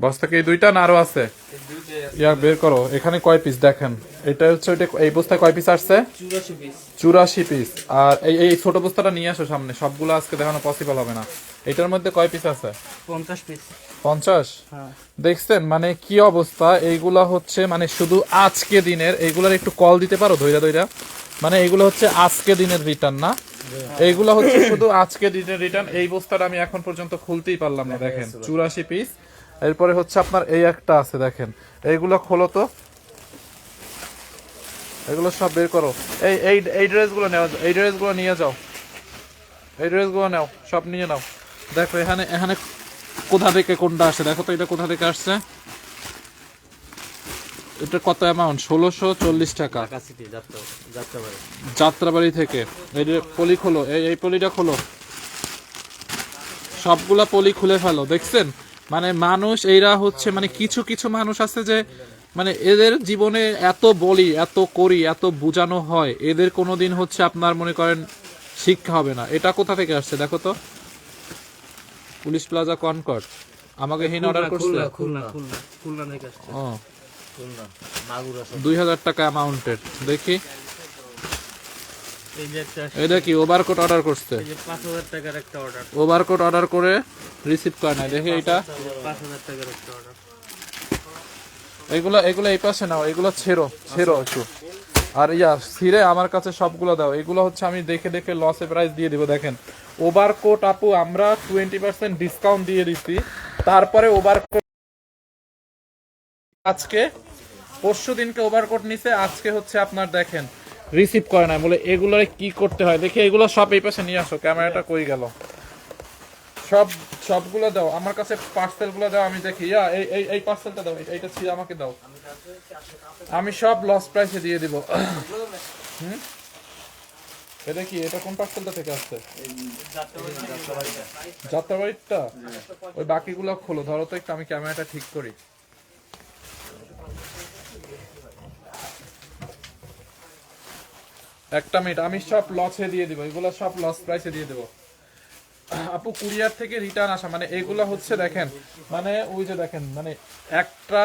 বস্তা কি এই দুইটা না আরো আছে? ইয়া বের করো, এখানে কয় পিস দেখেন। এটা হচ্ছে ওইটা, এই বস্তায় কয় পিস আসছে? 84 পিস। 84 পিস। আর এই এই ছোট বস্তাটা নিয়ে আসো সামনে, সবগুলো আজকে দেখানো পসিবল হবে না। এটার মধ্যে কয় পিস আছে? 50 পিস। 50? হ্যাঁ। দেখছেন মানে কি অবস্থা। এইগুলা হচ্ছে মানে শুধু আজকে দিনের, এইগুলার একটু কল দিতে পারো ধইরা ধইরা, মানে এইগুলো হচ্ছে আজকে দিনের রিটার্ন না, এইগুলা হচ্ছে শুধু আজকে দিনের রিটার্ন। এই বস্তাটা আমি এখন পর্যন্ত খুলতেই পারলাম না, দেখেন 84 পিস। এরপরে হচ্ছে আপনার এই একটা আছে দেখেন, এইগুলো খোলো তো, এগুলো সব বের করো। এই এই এই ড্রেসগুলো নেওয়া, এই ড্রেসগুলো নিয়ে যাও, এই ড্রেসগুলো নাও, সব নিয়ে নাও। দেখো এখানে এখানে কোথা থেকে কোনটা আসছে দেখো তো, এটা কোথা থেকে আসছে, এটা কত অ্যামাউন্ট? 1640 টাকা যাত্রাবাড়ি থেকে। এই যে পলি খোলো, এই পলিটা খোলো, সবগুলা পলি খুলে ফেলো। দেখছেন মানে মানুষ এইরা হচ্ছে মানে কিছু কিছু মানুষ আছে যে মানে এদের জীবনে এত বলি, এত করি, এত বুঝানো হয়, এদের কোনোদিন হচ্ছে আপনার মনে করেন শিক্ষা হবে না। এটা কোথা থেকে আসছে দেখো তো, পুলিশ প্লাজা কনকর্ড। আমাকে হিন অর্ডার করছে খুলনা থেকে আসছে। ও খুলনা মাগুরা। 2000 টাকা অ্যামাউন্টের। দেখি এই যে একটা এটা কি ওভারকোট অর্ডার করছে? এই যে 5000 টাকার একটা অর্ডার। ওভারকোট অর্ডার করে রিসিভ করে নাই। দেখি এটা 5000 টাকার একটা অর্ডার। এগুলো এগুলো এই পাশে নাও, এগুলো ছেড়ো ছেড়ো একটু। আর ইয়া ছিঁড়ে আমার কাছে সবগুলো দাও। এগুলো হচ্ছে আমি দেখে দেখে লসে প্রাইস দিয়ে দিব। দেখেন ওভারকোট আপু আমরা 20% ডিসকাউন্ট দিয়ে দিচ্ছি, তারপরে ওভারকোট আজকে পরশু দিনকে ওভারকোট নিছে, আজকে হচ্ছে আপনার দেখেন রিসিভ করে না বলে। এগুলোরে কি করতে হয় দেখি, এগুলো সব এই পাশে নিয়ে আসো। ক্যামেরাটা কই গেল? সব সবগুলো দাও আমার কাছে, পার্সেলগুলো দাও আমি দেখি। ইয়া এই এই এই পার্সেলটা দাও, এইটা ছিল আমাকে দাও, আমি সব লস প্রাইসে দিয়ে দিব। হুম, এটা কি, এটা কোন পার্সেলটা থেকে আসছে? যাত্রাবাড়িটা। ওই বাকিগুলো খোলো, ধরো তো একটু, আমি ক্যামেরাটা ঠিক করি। একটা মিনিট, আমি সব লসে দিয়ে দিব, এগুলো সব লস প্রাইসে দিয়ে দেবো। আপু কুরিয়ার থেকে রিটার্ন আসা মানে এগুলো হচ্ছে দেখেন মানে ওই যে দেখেন মানে একটা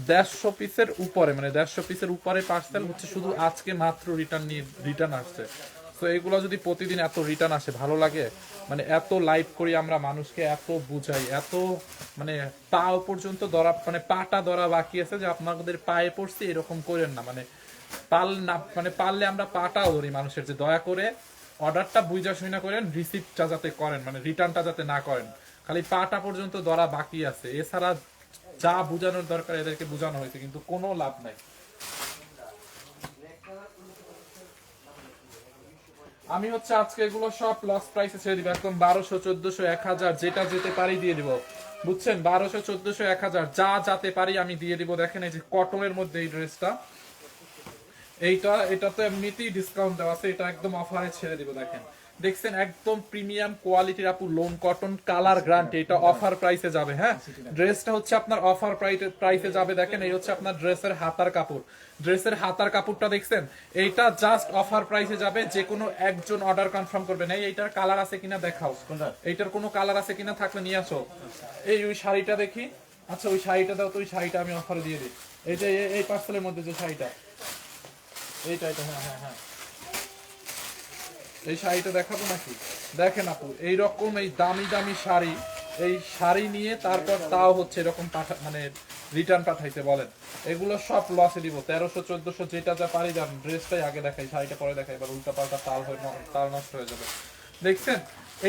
150 পিসের উপরে, মানে 150 পিসের উপরে পার্সেল হচ্ছে শুধু আজকে মাত্র রিটার্ন আসছে। তো এগুলো যদি প্রতিদিন এত রিটার্ন আসে ভালো লাগে? মানে এত লাইভ করি আমরা, মানুষকে এত বুঝাই, এত মানে পা পর্যন্ত ধরা, মানে পাটা ধরা বাকি আছে যে আপনাদের পায়ে পড়ছে এরকম করেন না। মানে পাল না, মানে পারলে আমরা পাটাও ধরি মানুষের, যে দয়া করে অর্ডারটা বুঝা শুনা করেন, রিসিপ্টটা যাতে করেন, মানে রিটার্নটা যাতে না করেন। খালি পাটা পর্যন্ত ধরা বাকি আছে, এছাড়া যা বোঝানোর দরকার এদেরকে বোঝানো হয়েছে, কিন্তু কোনো লাভ নাই। আমি হচ্ছে আজকে এগুলো সব লস প্রাইসে ছেড়ে দিব, একদম 1200, 1400, 1000 যেটা যেতে পারি দিয়ে দিব, বুঝছেন? 1200, 1400, 1000 যা যাতে পারি আমি দিয়ে দিব। দেখেন এই যে কটনের মধ্যে এই ড্রেসটা, এইটা এটা তো এমনিতেই ডিসকাউন্ট দেওয়া আছে, এটা একদম অফারে ছেড়ে দিব। দেখেন দেখছেন একদম প্রিমিয়াম কোয়ালিটির আপু, লোন কটন, কালার গ্যারান্টি, এটা অফার প্রাইসে যাবে। হ্যাঁ, ড্রেসটা হচ্ছে আপনার অফার প্রাইসে যাবে। দেখেন এই হচ্ছে আপনার ড্রেসের হাতার কাপড়, ড্রেসের হাতার কাপড়টা দেখছেন, এইটা জাস্ট অফার প্রাইসে যাবে। যে কোনো একজন অর্ডার কনফার্ম করবেন। এইটার কালার আছে কিনা দেখাও, এইটার কোনো কালার আছে কিনা, থাকলে নিয়ে আসো। এই ওই শাড়িটা দেখি, আচ্ছা ওই শাড়িটা দাও তো, ওই শাড়িটা আমি অফারে দিয়ে দিই। এই যে এই পার্সেলের মধ্যে যে শাড়িটা, এইটা এটা, হ্যাঁ হ্যাঁ হ্যাঁ, এই শাড়িটা দেখাবো নাকি? দেখেন আপু এইরকম এই দামি দামি শাড়ি, এই শাড়ি নিয়ে তারপর তাও হচ্ছে এরকম মানে রিটার্ন পাঠাইতে বলেন। এগুলো সব লসে দিব। 1300, 1400 যেটা যা পারি দাম। ড্রেসটাই আগে দেখাই, শাড়িটা পরে দেখাই, এবার উল্টা পাল্টা তাল নষ্ট হয়ে যাবে। দেখছেন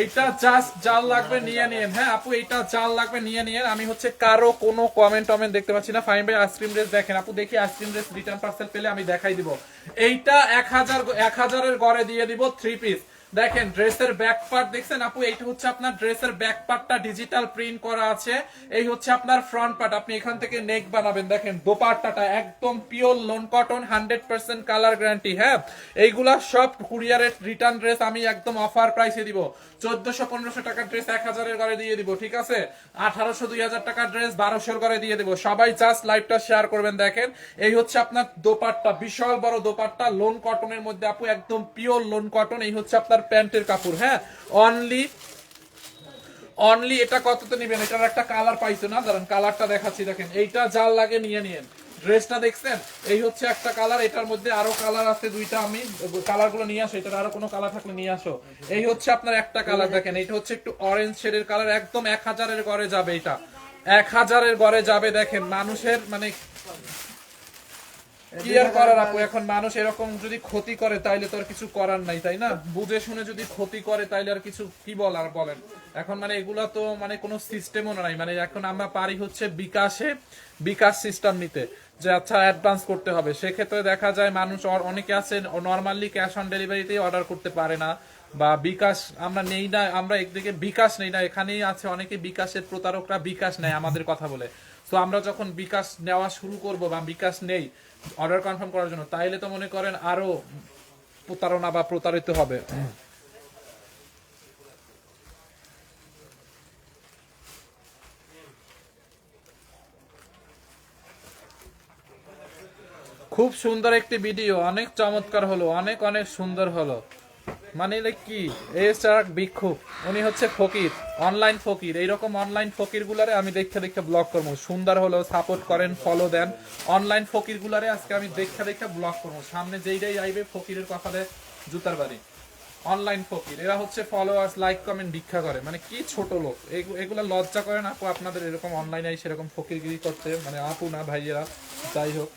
এইটা জাস্ট জাল লাগবে নিয়ে নিন। হ্যাঁ আপু এইটা জাল লাগবে নিয়ে নিন। আমি হচ্ছে কারো কোনো কমেন্ট দেখতে পাচ্ছি না। ফাইন ভাই আইসক্রিম ড্রেস দেখেন আপু, দেখি আইসক্রিম ড্রেস রিটার্ন পার্সেল পেলে আমি দেখাই দিব। এইটা 1000 গড়ে দিয়ে দিব 3 পিস। দেখেন ড্রেসের ব্যাক পার্ট দেখছেন আপু, এইটা হচ্ছে আপনার ড্রেসের ব্যাক পার্টটা ডিজিটাল প্রিন্ট করা আছে। এই হচ্ছে আপনার ফ্রন্ট পার্ট, আপনি এখান থেকে নেক বানাবেন। দেখেন দোপাট্টাটা একদম pure lawn cotton, 100% colour guarantee. হ্যাঁ, এইগুলা সব কুরিয়ারের রিটার্ন ড্রেস আমি একদম অফার প্রাইসে দিব। 1400, 1500 টাকার ড্রেস 1000 ঘরে দিয়ে দিব, ঠিক আছে? 1800, 2000 টাকার ড্রেস 1200 ঘরে দিয়ে দিব। সবাই জাস্ট লাইভটা শেয়ার করবেন। দেখেন এই হচ্ছে আপনার দোপাট্টা, বিশাল বড় দোপাট্টা, লোন কটনের মধ্যে আপু, একদম পিওর লোন কটন। এই হচ্ছে আপনার প্যান্টের কাপড়। হ্যাঁ, অনলি এটা কততে নেবেন? এটার একটা কালার পাইছো না, দাঁড়ান কালারটা দেখাচ্ছি, দেখেন এইটা যার লাগে নিয়ে নিয়েন। ড্রেসটা দেখছেন, এই হচ্ছে একটা কালার, এটার মধ্যে আরো কালার আছে দুইটা, আমি কালারগুলো নিয়ে আসো, এটার আরো কোনো কালার থাকলে নিয়ে আসো। এই হচ্ছে আপনার একটা কালার, দেখেন এটা হচ্ছে একটু অরেঞ্জ শেডের কালার, একদম 1000-এর ঘরে যাবে এটা, 1000-এর ঘরে যাবে। দেখেন মানুষের মানে কি আর করার আপু, এখন মানুষ এরকম যদি ক্ষতি করে তাইলে তো আর কিছু করার নাই, তাই না? বুঝে শুনে যদি ক্ষতি করে তাইলে আর কিছু কি বলার বলেন। এখন মানে এগুলা তো মানে কোনো সিস্টেমও নাই, মানে এখন আমরা পারি হচ্ছে বিকাশ সিস্টেম নিতে, যে আচ্ছা অ্যাডভান্স করতে হবে। সেক্ষেত্রে দেখা যায় মানুষ অনেকে আছে নর্মালি ক্যাশ অন ডেলিভারিতেই অর্ডার করতে পারে না, বা বিকাশ আমরা নেই না, আমরা একদিকে বিকাশ নেই না, এখানেই আছে অনেকে বিকাশের প্রতারকরা বিকাশ নেয় আমাদের কথা বলে। তো আমরা যখন বিকাশ নেওয়া শুরু করব বা বিকাশ নেই অর্ডার কনফার্ম করার জন্য, তাইলে তো মনে করেন আরো প্রতারণা বা প্রতারিত হবে। খুব সুন্দর একটি ভিডিও, অনেক চমৎকার হলো, অনেক অনেক সুন্দর হলো। মানে এটা কি ভিক্ষুক, উনি হচ্ছে ফকির, অনলাইন ফকির। এইরকম অনলাইন ফকির গুলারে আমি দেখে দেখে ব্লগ করবো। সুন্দর হলো, সাপোর্ট করেন, ফলো দেন। অনলাইন ফকির গুলারে আজকে আমি দেখে দেখে ব্লগ করবো। সামনে যেইটাই আইবে ফকিরের কথা দেয় জুতার বাড়ি। অনলাইন ফকির এরা হচ্ছে ফলোয়ার্স, লাইক, কমেন্ট ভিক্ষা করে, মানে কি ছোট লোক। এগুলা লজ্জা করে না আপু আপনাদের এরকম অনলাইনে সেরকম ফকিরগিরি করতে? মানে আপু না ভাইয়েরা, যাই হোক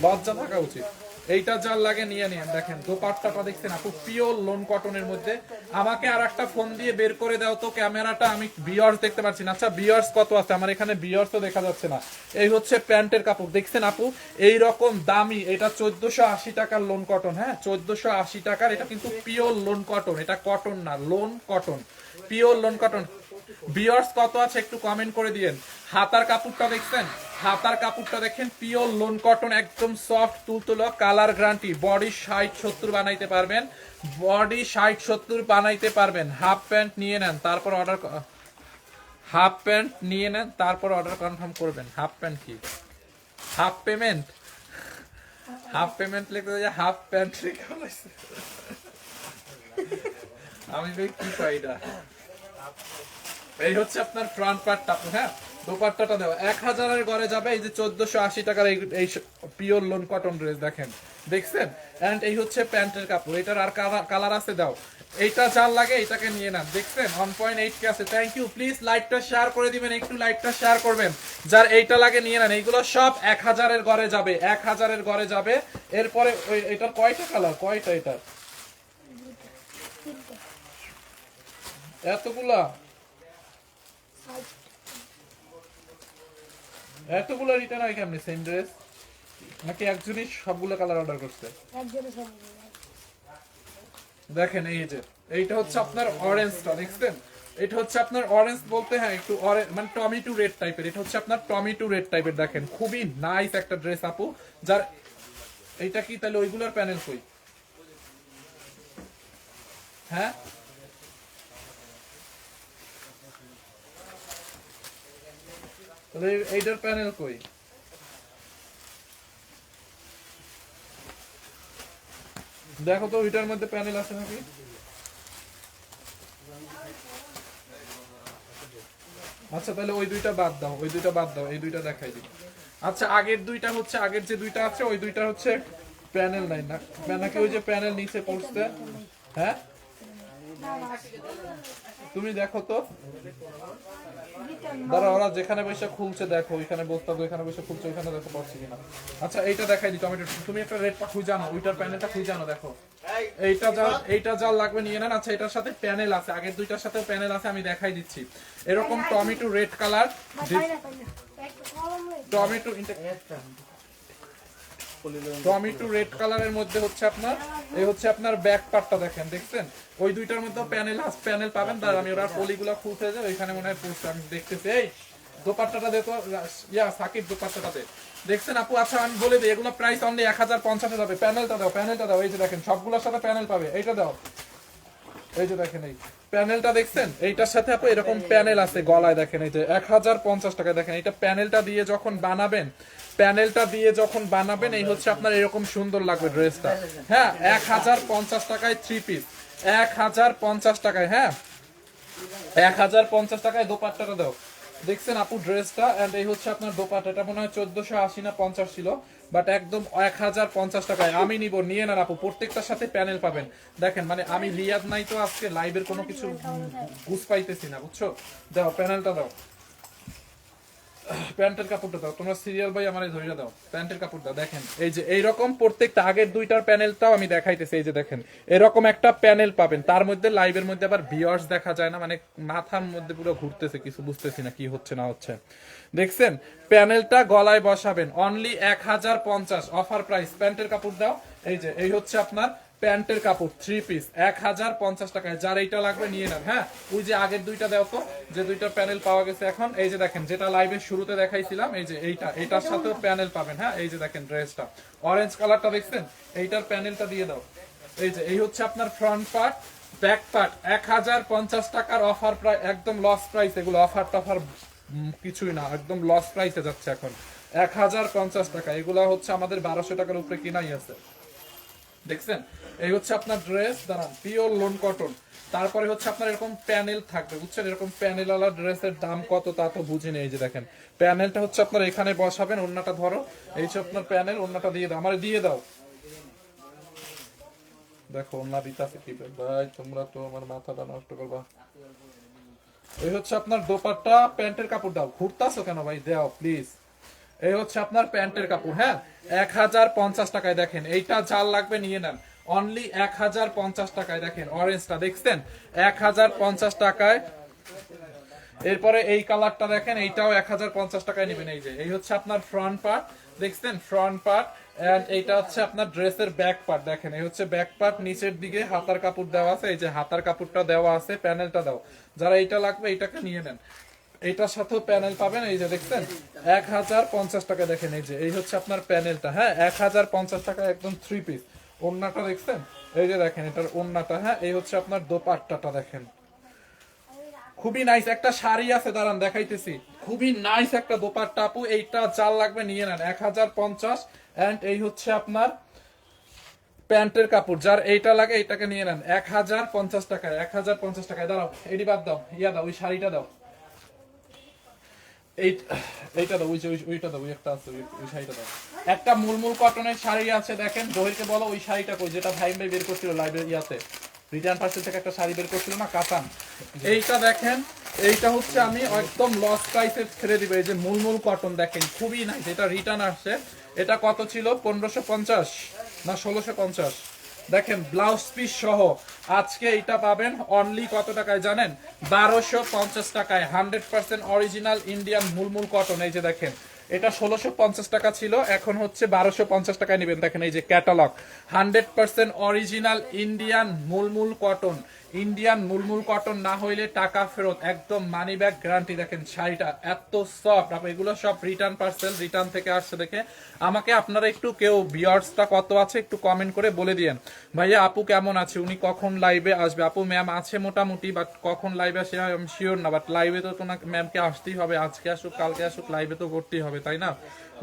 লজ্জা থাকা উচিত। এইটা যার লাগে নিয়ে নিন। দেখেন দোপাট্টাটা দেখছেন আপু, পিওর লোন কটনের মধ্যে। আমাকে আর একটা ফোন দিয়ে বের করে দাও তো ক্যামেরাটা, আমি বিয়ার্স দেখতে পাচ্ছি না। আচ্ছা বিয়ার্স কত আছে আমার এখানে? বিয়ার্স তো দেখা যাচ্ছে না। এই হচ্ছে প্যান্টের কাপড় দেখছেন আপু, এই রকম দামি, এটা 1480 টাকার লোন কটন। হ্যাঁ 1480 টাকার, এটা কিন্তু পিওর লোন কটন, এটা কটন না, lawn cotton, pure lawn cotton. বিয়ার্স কত আছে একটু কমেন্ট করে দিয়েন। হাতার কাপড়টা দেখছেন, হাতার কাপড়টা দেখেন, পিওর লোন কটন, একদম সফট তুলতুলো, কালার গ্যারান্টি। বডি 60-70 বানাইতে পারবেন, বডি 60-70 বানাইতে পারবেন। হাফ প্যান্ট নিয়ে নেন তারপর অর্ডার, হাফ প্যান্ট নিয়ে নেন তারপর অর্ডার কনফার্ম করবেন। হাফ প্যান্ট কি হাফ পেমেন্ট? হাফ পেমেন্ট লিখতে যায়, হাফ প্যান্ট লিখে বলেছে। আমি ভাই কি পাইডা। এই হচ্ছে আপনার ফ্রন্ট পার্টটা। হ্যাঁ দোপাট্টাটা দেওয়া 1000-এর ঘরে যাবে। এই যে 1480 টাকার এই পিওর লোন কটন ড্রেস দেখেন, দেখছেন? এন্ড এই হচ্ছে প্যান্টের কাপড়, এটার আর কালার আছে, দাও এইটা যার লাগে এটাকে নিয়ে নেন। দেখছেন 1.8 কে আছে। থ্যাংক ইউ, প্লিজ লাইকটা শেয়ার করে দিবেন, একটু লাইকটা শেয়ার করবেন। যার এইটা লাগে নিয়ে নেন। এইগুলো সব 1000-এর ঘরে যাবে, 1000-এর ঘরে যাবে। এরপরে এটার কয়টা কালার, কয়টা এটা? এতগুলা, এতগুলো রিটার্ন হয় কেমনি? সেম ড্রেস নাকি একজনই সবগুলো কালার অর্ডার করছে? দেখেন এই যে এইটা হচ্ছে আপনার অরেঞ্জটা, দেখছেন? এটা হচ্ছে আপনার অরেঞ্জ বলতে, হ্যাঁ একটু মানে টমেটো রেড টাইপের। এটা হচ্ছে আপনার টমেটো রেড টাইপের। দেখেন খুবই নাইস একটা ড্রেস আপু। যার এইটা কি তাহলে ওইগুলোর প্যানেল কই? হ্যাঁ তাহলে এইটার প্যানেল কই? দেখো তো ওইটার মধ্যে প্যানেল আছে নাকি। আচ্ছা তাহলে ওই দুইটা বাদ দাও, ওই দুইটা বাদ দাও, এই দুইটা দেখাই দিই। আচ্ছা আগের দুইটা হচ্ছে, আগের যে দুইটা আছে ওই দুইটা হচ্ছে প্যানেল নাই না, নাকি ওই যে প্যানেল নিচে পড়ছে? হ্যাঁ তুমি দেখো তো, দাঁড়া ওরা যেখানে বসে খুলছে দেখো, ওইখানে বসতে হবে, ওইখানে বসে খুলছে, ওইখানে দেখো পড়ছে কিনা। আচ্ছা এইটা দেখাই দিই টমেটো। তুমি একটা রেডটা খুঁজে আনো, ওইটার প্যানেলটা খুঁজে আনো, দেখো এইটা যা লাগবে নিয়ে নেন। আচ্ছা এটার সাথে প্যানেল আছে, আগের দুইটার সাথে প্যানেল আছে, আমি দেখাই দিচ্ছি। এরকম tomato red colour, tomato red কালারের মধ্যে হচ্ছে আপনার, এই হচ্ছে আপনার ব্যাক পার্টটা দেখেন, দেখছেন? ওই দুইটার মধ্যে প্যানেল পাবেন। তার আমি ওরা পলিগুলো খুলতে যাই, ওইখানে মনে হয় পড়ছে, আমি দেখতেছি। এই দোপাট্টাটা দেখো, সাকিব দোপাট্টাটাতে দেখছেন আপু? আচ্ছা আমি বলে দিই, এগুলো প্রাইস অনলি 1050 যাবে। প্যানেলটা দাও, প্যানেলটা দাও। এই যে দেখেন সবগুলোর সাথে প্যানেল পাবে, এইটা দাও। এই যে দেখেন এই প্যানেলটা দেখছেন, এইটার সাথে আপু এরকম প্যানেল আছে গলায়, দেখেন এই যে 1050 টাকা। দেখেন এটা প্যানেলটা দিয়ে যখন বানাবেন, প্যানেলটা দিয়ে যখন বানাবেন এই হচ্ছে আপনার এরকম সুন্দর লাগবে ড্রেসটা। হ্যাঁ 1050 টাকায় 3 পিস, 1050 টাকায়। হ্যাঁ 1050 টাকায় দোপাট্টাটা দাও। দেখছেন আপু ড্রেসটা, এন্ড এই হচ্ছে আপনার দোপাট্টাটা, মনে হয় 1480 না 50 ছিল, বাট একদম 1050 টাকায় আমি নিব, নিয়ে নেন আপু। প্রত্যেকটার সাথে প্যানেল পাবেন। দেখেন মানে আমি রিয়াদ নাই তো আজকে লাইভের কোনো কিছু বুঝ পাইতেছি না, বুঝছো? দাও প্যানেলটা দাও, প্যান্টের কাপড়টা দাও, তোমরা সিরিয়াল ভাই আমারে ধইরা দাও, প্যান্টের কাপড় দাও। দেখেন এই যে এইরকম প্রত্যেকটা আগের দুইটার প্যানেলটাও আমি দেখাইতেছি। এই যে দেখেন এরকম একটা প্যানেল পাবেন, তার মধ্যে লাইভের মধ্যে আবার ভিউয়ার্স দেখা যায় না, মানে মাথার মধ্যে পুরো ঘুরতেছে, কিছু বুঝতেছি না কি হচ্ছে না হচ্ছে। দেখছেন প্যানেলটা গলায় বসাবেন, অনলি 1050 অফার প্রাইস। প্যান্টের কাপড় দাও। এই যে এই হচ্ছে আপনার প্যান্টের কাপড় 3 পিস 1050 টাকায়। যার এইটা লাগবে নিয়ে নেন। হ্যাঁ ওই যে আগের দুইটা দাও তো, যে দুইটা প্যানেল পাওয়া গেছে এখন। এই যে দেখেন যেটা লাইভের শুরুতে দেখাইছিলাম, এই যে এইটার সাথেও প্যানেল পাবেন। হ্যাঁ এই যে দেখেন ড্রেসটা অরেঞ্জ কালারটা দেখছেন, এইটার প্যানেলটা দিয়ে দাও। এই যে এই হচ্ছে আপনার ফ্রন্ট পার্ট, ব্যাক পার্ট 1050 টাকার অফার প্রাইস, একদম লস প্রাইস। এগুলো অফার টফার কিছুই না, একদম লস প্রাইসে যাচ্ছে এখন 1050 টাকা। এগুলো হচ্ছে আমাদের 1200 টাকার উপরে কিনাই আছে। দেখছেন এই হচ্ছে আপনার ড্রেস, দাঁড়ান, পিওর লোন কটন। তারপরে হচ্ছে আপনার এরকম প্যানেল থাকবে, বুঝছেন? এরকম প্যানেলওয়ালা ড্রেসের দাম কত তা তো বুঝিনি। এই যে দেখেন প্যানেলটা হচ্ছে আপনার এখানে বসাবেন, ওন্নাটা ধরো, এই হচ্ছে আপনার প্যানেল, ওন্নাটা দিয়ে দাও, আমারে দিয়ে দাও। দেখো ওন্না দিতাছে কি ভাই, তোমরা তো আমার মাথাটা নষ্ট করবা। এই হচ্ছে আপনার দোপাট্টা, প্যান্টের কাপড় দাও। ঘুরতাছো কেন ভাই, দাও প্লিজ। এই হচ্ছে আপনার প্যান্টের কাপড়। হ্যাঁ 1050 টাকায়। দেখেন এইটা জাল লাগবে নিয়ে নেন, অনলি 1050 টাকায়। দেখেন অরেঞ্জটা দেখছেন 1050 টাকায়। এরপরে এই কালারটা দেখেন, এইটাও 1050 টাকায় নেবেন। এই যে এই হচ্ছে আপনার ফ্রন্ট পার্ট, দেখছেন ফ্রন্ট পার্ট, এন্ড এইটা হচ্ছে আপনার ড্রেসের ব্যাক পার্ট। দেখেন এই হচ্ছে ব্যাক পার্ট, নিচের দিকে হাতার কাপড় দেওয়া আছে। এই যে হাতার কাপড়টা দেওয়া আছে, প্যানেলটা দাও। যারা এইটা লাগবে এইটাকে নিয়ে নেন, এইটার সাথেও প্যানেল পাবেন। এই যে দেখছেন 1050 টাকা। দেখেন এই যে এই হচ্ছে আপনার প্যানেলটা। হ্যাঁ 1050 টাকা, একদম 3 পিস। ওন্নাটা দেখছেন, এই যে দেখেন এটার ওন্নাটা। হ্যাঁ এই হচ্ছে আপনার দোপাট্টাটা, দেখেন খুবই নাইস একটা শাড়ি আছে, দাঁড়ান দেখাইতেছি। খুবই নাইস একটা দোপাট্টা আপু, এইটা জাল লাগবে নিয়ে নেন 1050। এন্ড এই হচ্ছে আপনার প্যান্টের কাপড়, যার এইটা লাগে এইটাকে নিয়ে নেন 1050 টাকায়। 1050 টাকায়। দাঁড়াও এডি বাদ দাও, ইয়া দাও, ওই শাড়িটা দাও, এইটা দাও, ওইটা দাও, ওই একটা আছে, ওই শাড়িটা দাও। একটা মুলমুল কটনের শাড়ি আছে, দেখেন জহিরকে বলো ওই শাড়িটা কই, যেটা ভাই ভাই বের করছিল লাইব্রেরি ইয়াতে, রিটার্ন পার্সেল থেকে একটা শাড়ি বের করছিল না, কাতান। এইটা দেখেন, এইটা হচ্ছে আমি একদম লস প্রাইসে ছেড়ে দিব। এই যে মুলমুল কটন দেখেন খুবই নাইস, এটা রিটার্ন আসছে। এটা কত ছিল, 1550 না 1650? দেখেন ব্লাউজ পিস সহ আজকে এইটা পাবেন অনলি কত টাকায় জানেন? 1250 টাকায়। 100% অরিজিনাল ইন্ডিয়ান মুলমুল কটন। এই যে দেখেন এটা 1650 টাকা ছিল, এখন হচ্ছে 1250 টাকায় নেবেন। দেখেন এই যে catalogue, 100% original Indian mulmul cotton. Indian mulmul cotton না হইলে টাকা ফেরত, একদম মানি ব্যাক গ্যারান্টি। দেখেন শাড়িটা এত সফট, এগুলো সব রিটার্ন পার্সেল, রিটার্ন থেকে আসছে। দেখে আমাকে আপনারা একটু কেউ ভিউয়ার্সটা কত আছে একটু কমেন্ট করে বলে দিয়েন, ভাইয়া আপু কেমন আছে, উনি কখন লাইভে আসবে। আপু ম্যাম আছে মোটামুটি, বাট কখন লাইভে আসে আমি শিওর না, বাট লাইভে তো তোমার ম্যামকে আসতেই হবে, আজকে আসুক কালকে আসুক, লাইভে তো করতেই হবে, তাই না?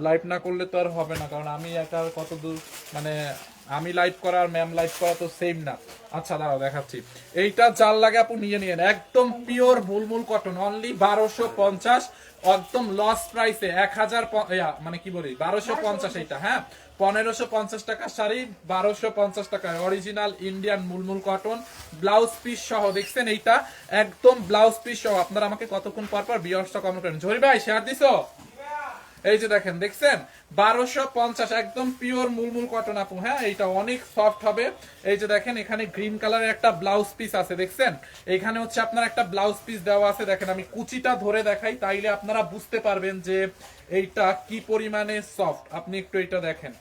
লাইভ না করলে তো আর হবে না, কারণ আমি একা কত দূর, মানে আমি লাইভ করা আর ম্যাম লাইভ করা তো সেম না। আচ্ছা দাঁড়াও দেখাচ্ছি। এইটা জাল লাগে আপু নিয়ে নিয়েন, একদম পিওর মুলমুল কটন, অনলি 1250, একদম লস প্রাইসে। 1000 মানে কি বলি 1250 এইটা। হ্যাঁ 1550 টাকা শাড়ি 1250 টাকায়, original Indian mulmul cotton, blouse piece সহ। দেখছেন এইটা একদম ব্লাউজ পিস সহ। আপনারা আমাকে কতক্ষণ পর পর ভিউয়ার্সটা কমেন্ট করেন, ঝরি ভাই শেয়ার দিছো? এই যে দেখেন, দেখছেন 1250, একদম পিওর মুলমুল কটন আপু। হ্যাঁ এইটা অনেক সফট হবে। এই যে দেখেন এখানে গ্রিন কালারের একটা ব্লাউজ পিস আছে, দেখছেন এখানে হচ্ছে আপনার একটা ব্লাউজ পিস দেওয়া আছে। দেখেন আমি কুচিটা ধরে দেখাই, তাইলে আপনারা বুঝতে পারবেন যে এইটা কি পরিমাণে সফট। আপনি একটু এটা দেখেন,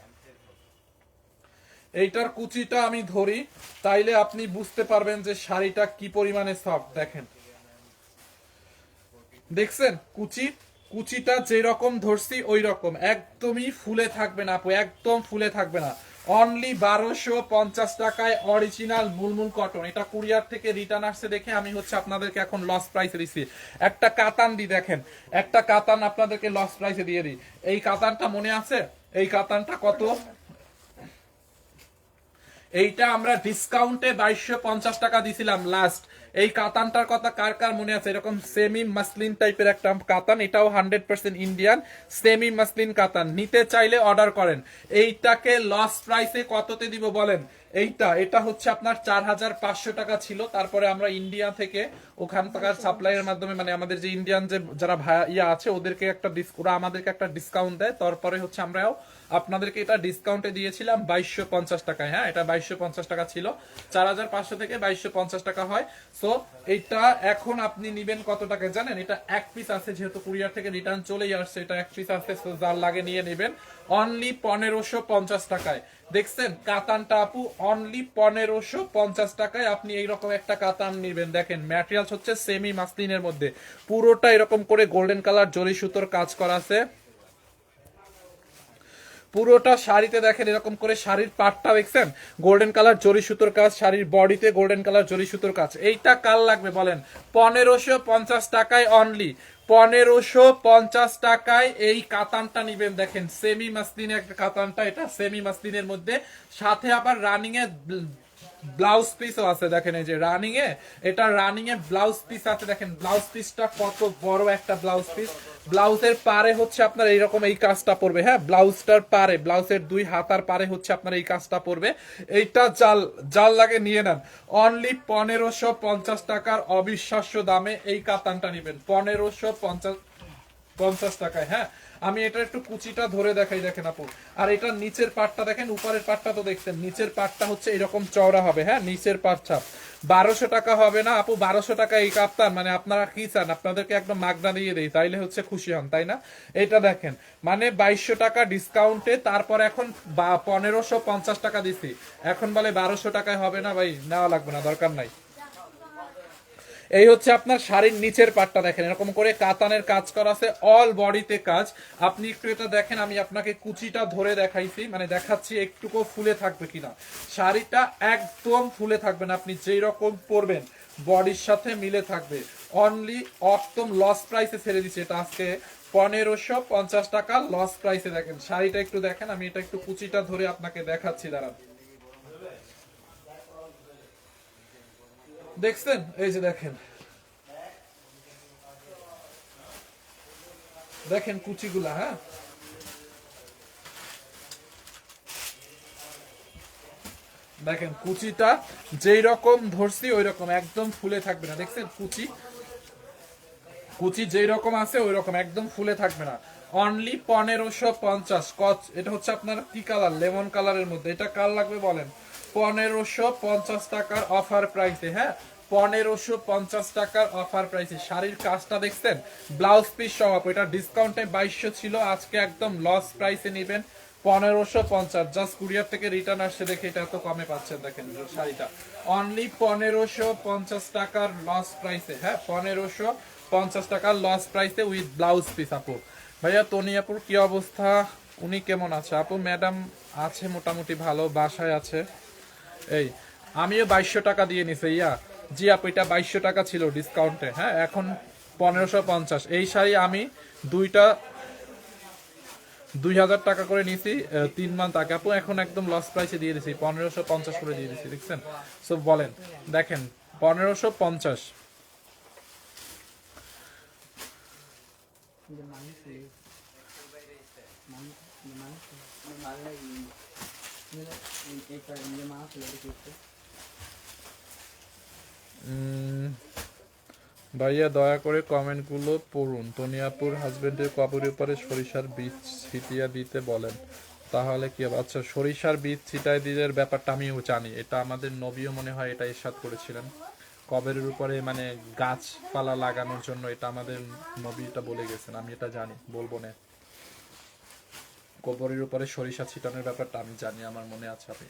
এইটার কুচিটা আমি ধরি, তাইলে আপনি বুঝতে পারবেন যে শাড়িটা কি পরিমাণে সফট। দেখেন দেখছেন কুচিটা যেরকম ধরছি ওই রকম, একদমই ফুলে থাকবে না আপু, একদম ফুলে থাকবে না। অনলি 1250 টাকায় অরিজিনাল মুলমুল কটন। এটা কুরিয়ার থেকে রিটার্ন আসছে দেখে আমি হচ্ছে আপনাদেরকে এখন লস প্রাইসে দিচ্ছি। একটা কাতান দি, দেখেন একটা কাতান আপনাদেরকে লস প্রাইসে দিয়ে দিই। এই কাতানটা মনে আছে, এই কাতানটা কত? এইটা আমরা ডিসকাউন্টে 2250 টাকা দিছিলাম লাস্ট। এই কাতানটার কথা কার কার মনে আছে? এরকম সেমি মাসলিন টাইপের একটা কাতান, এটাও 100% ইন্ডিয়ান সেমি মাসলিন কাতান। নিতে চাইলে অর্ডার করেন। এইটাকে লস প্রাইসে কততে দিব বলেন? এটা হচ্ছে আপনার 4500 টাকা ছিল, তারপরে আমরা ইন্ডিয়া থেকে ওখানকার সাপ্লাইয়ের মাধ্যমে মানে আমাদের যে ইন্ডিয়ান যে যারা ইয়া আছে ওদেরকে একটা ওরা আমাদেরকে একটা ডিসকাউন্ট দেয়, তারপরে হচ্ছে আমরাও আপনাদেরকে এটা ডিসকাউন্টে দিয়েছিলাম 2250 টাকায়। হ্যাঁ, এটা 2250 টাকা ছিল, 4500 থেকে 2250 টাকা হয়। সো এইটা এখন আপনি নিবেন কত টাকা জানেন? এটা এক পিস আছে, যেহেতু কুরিয়ার থেকে রিটার্ন চলেই আসছে, এটা এক পিস আছে, সো যার লাগে নিয়ে নেবেন অনলি 1550 টাকায়। দেখছেন কাতানটা আপু, অনলি 1550 টাকায় আপনি এইরকম একটা কাতান নিবেন। দেখেন ম্যাটেরিয়ালস হচ্ছে সেমি মাসলিনের মধ্যে, পুরোটা এরকম করে গোল্ডেন কালার জরি সুতোর কাজ করা আছে। পুরোটা শাড়িতে দেখেন এরকম করে শাড়ির পাটটা দেখছেন গোল্ডেন কালার জরি সুতোর কাজ, শাড়ির বডিতে গোল্ডেন কালার জরি সুতোর কাজ। এইটা কাল লাগবে বলেন? 1550 টাকায় অনলি, 1550 টাকায় এই কাতানটা নিবেন। দেখেন সেমি মাসলিনের একটা কাতানটা, এটা সেমি মাসলিনের মধ্যে, সাথে আবার রানিং এ ব্লাউজ পিসও আছে। দেখেন এই যে রানিং এ, এটা রানিং এ ব্লাউজ পিস আছে। দেখেন ব্লাউজ পিসটা কত বড় একটা ব্লাউজ পিস। ব্লাউজের পারে হচ্ছে আপনার এইরকম এই কাজটা পড়বে। হ্যাঁ, ব্লাউজটার পারে, ব্লাউজের 2 হাতার পারে হচ্ছে আপনার এই কাজটা পড়বে। এইটা জাল জাল লাগে নিয়ে নেন। অনলি 1550 টাকার অবিশ্বাস্য দামে এই কাতানটা নিবেন, 1550 টাকায়। হ্যাঁ, আমি এটা একটু কুচিটা ধরে দেখাই। দেখেন আপু, আর এটা নিচের পাটটা দেখেন, উপরের পাটটা তো দেখছেন, নিচের পাটটা হচ্ছে এরকম চওড়া হবে। হ্যাঁ, নিচের পাটটা 1200 টাকা হবে না আপু? 1200 টাকা এই কাপ্তান, মানে আপনারা কি চান? আপনাদেরকে একদম মাগনা দিয়ে দেই, তাইলে হচ্ছে খুশি হন, তাই না? এটা দেখেন মানে 2200 টাকা ডিসকাউন্টে, তারপর এখন 1550 টাকা দিছি, এখন বলে 1200 টাকায় হবে না ভাই, নেওয়া লাগবে না, দরকার নাই। এই হচ্ছে আপনার শাড়ির নিচের পাটটা, দেখেন এরকম করে কাতানের কাজ করা আছে, অল বডিতে কাজ। আপনি একটু এটা দেখেন, আমি আপনাকে কুচিটা ধরে দেখাইছি, মানে দেখাচ্ছি একটুকু ফুলে থাকবে কিনা। শাড়িটা একদম ফুলে থাকবে না, আপনি যেই রকম পরবেন বডির সাথে মিলে থাকবে। অনলি একদম লস প্রাইসে ছেড়ে দিচ্ছে এটা আজকে 1550 টাকা লস প্রাইসে। দেখেন শাড়িটা একটু দেখেন, আমি এটা একটু কুচিটা ধরে আপনাকে দেখাচ্ছি, দাঁড়ান। দেখছেন? এই যে দেখেন, দেখেন কুচিগুলা। হ্যাঁ, দেখেন কুচিটা যেই রকম ধরছি ওই রকম একদম ফুলে থাকবে না। দেখছেন কুচি, কুচি যেই রকম আছে ওই রকম একদম ফুলে থাকবে না। অনলি 1550 কচ। এটা হচ্ছে আপনার কি কালার? লেমন কালারের মধ্যে। এটা কাল লাগবে বলেন? 1550 টাকার অফার প্রাইসে। হ্যাঁ, 1550 টাকার অফার প্রাইসে। শাড়ির কাজটা দেখছেন, ব্লাউজ পিস সহ। এটা ডিসকাউন্টে 2200 ছিল, আজকে একদম লস প্রাইসে নেবেন 1550। জাস্ট কুরিয়ার থেকে রিটার্ন আসছে দেখে এটা এত কমে পাচ্ছেন। দেখেন শাড়িটা অনলি 1550 টাকার লস প্রাইসে। হ্যাঁ, 1550 টাকার লস প্রাইসে উইথ ব্লাউজ পিস। আপু ভাইয়া তনি আপুর কি অবস্থা? উনি কেমন আছে? আপু ম্যাডাম আছে মোটামুটি ভালো, বাসায় আছে। এই আমিও 2200 টাকা দিয়ে নিছি। ইয়া জি আপু, এটা 2200 টাকা ছিল ডিসকাউন্টে। হ্যাঁ, এখন 1550। এই শাড়ি আমি দুইটা 2000 টাকা করে নিছি 3 মান্থ আগে আপু, এখন একদম লস প্রাইসে দিয়ে দিছি, 1550 করে দিয়ে দিছি। দেখছেন? সো বলেন, দেখেন 1550। ভাইয়া দয়া করে কমেন্টগুলো পড়ুন। তনিয়াপুর হাজবেন্ডের কবরের উপরে সরিষার বীজ ছিটিয়ে দিতে বলেন, তাহলে কি হবে? আচ্ছা, সরিষার বীজ ছিটাই দিলের ব্যাপারটা আমিও জানি, এটা আমাদের নবীও মনে হয় এটা ইরশাদ করেছিলেন কবরের উপরে, মানে গাছপালা লাগানোর জন্য। এটা আমাদের নবী এটা বলে গেছেন, আমি এটা জানি, বলবো না। কবরের উপরে সরিষা ছিটানোর ব্যাপারটা আমি জানি, আমার মনে আছে। আমি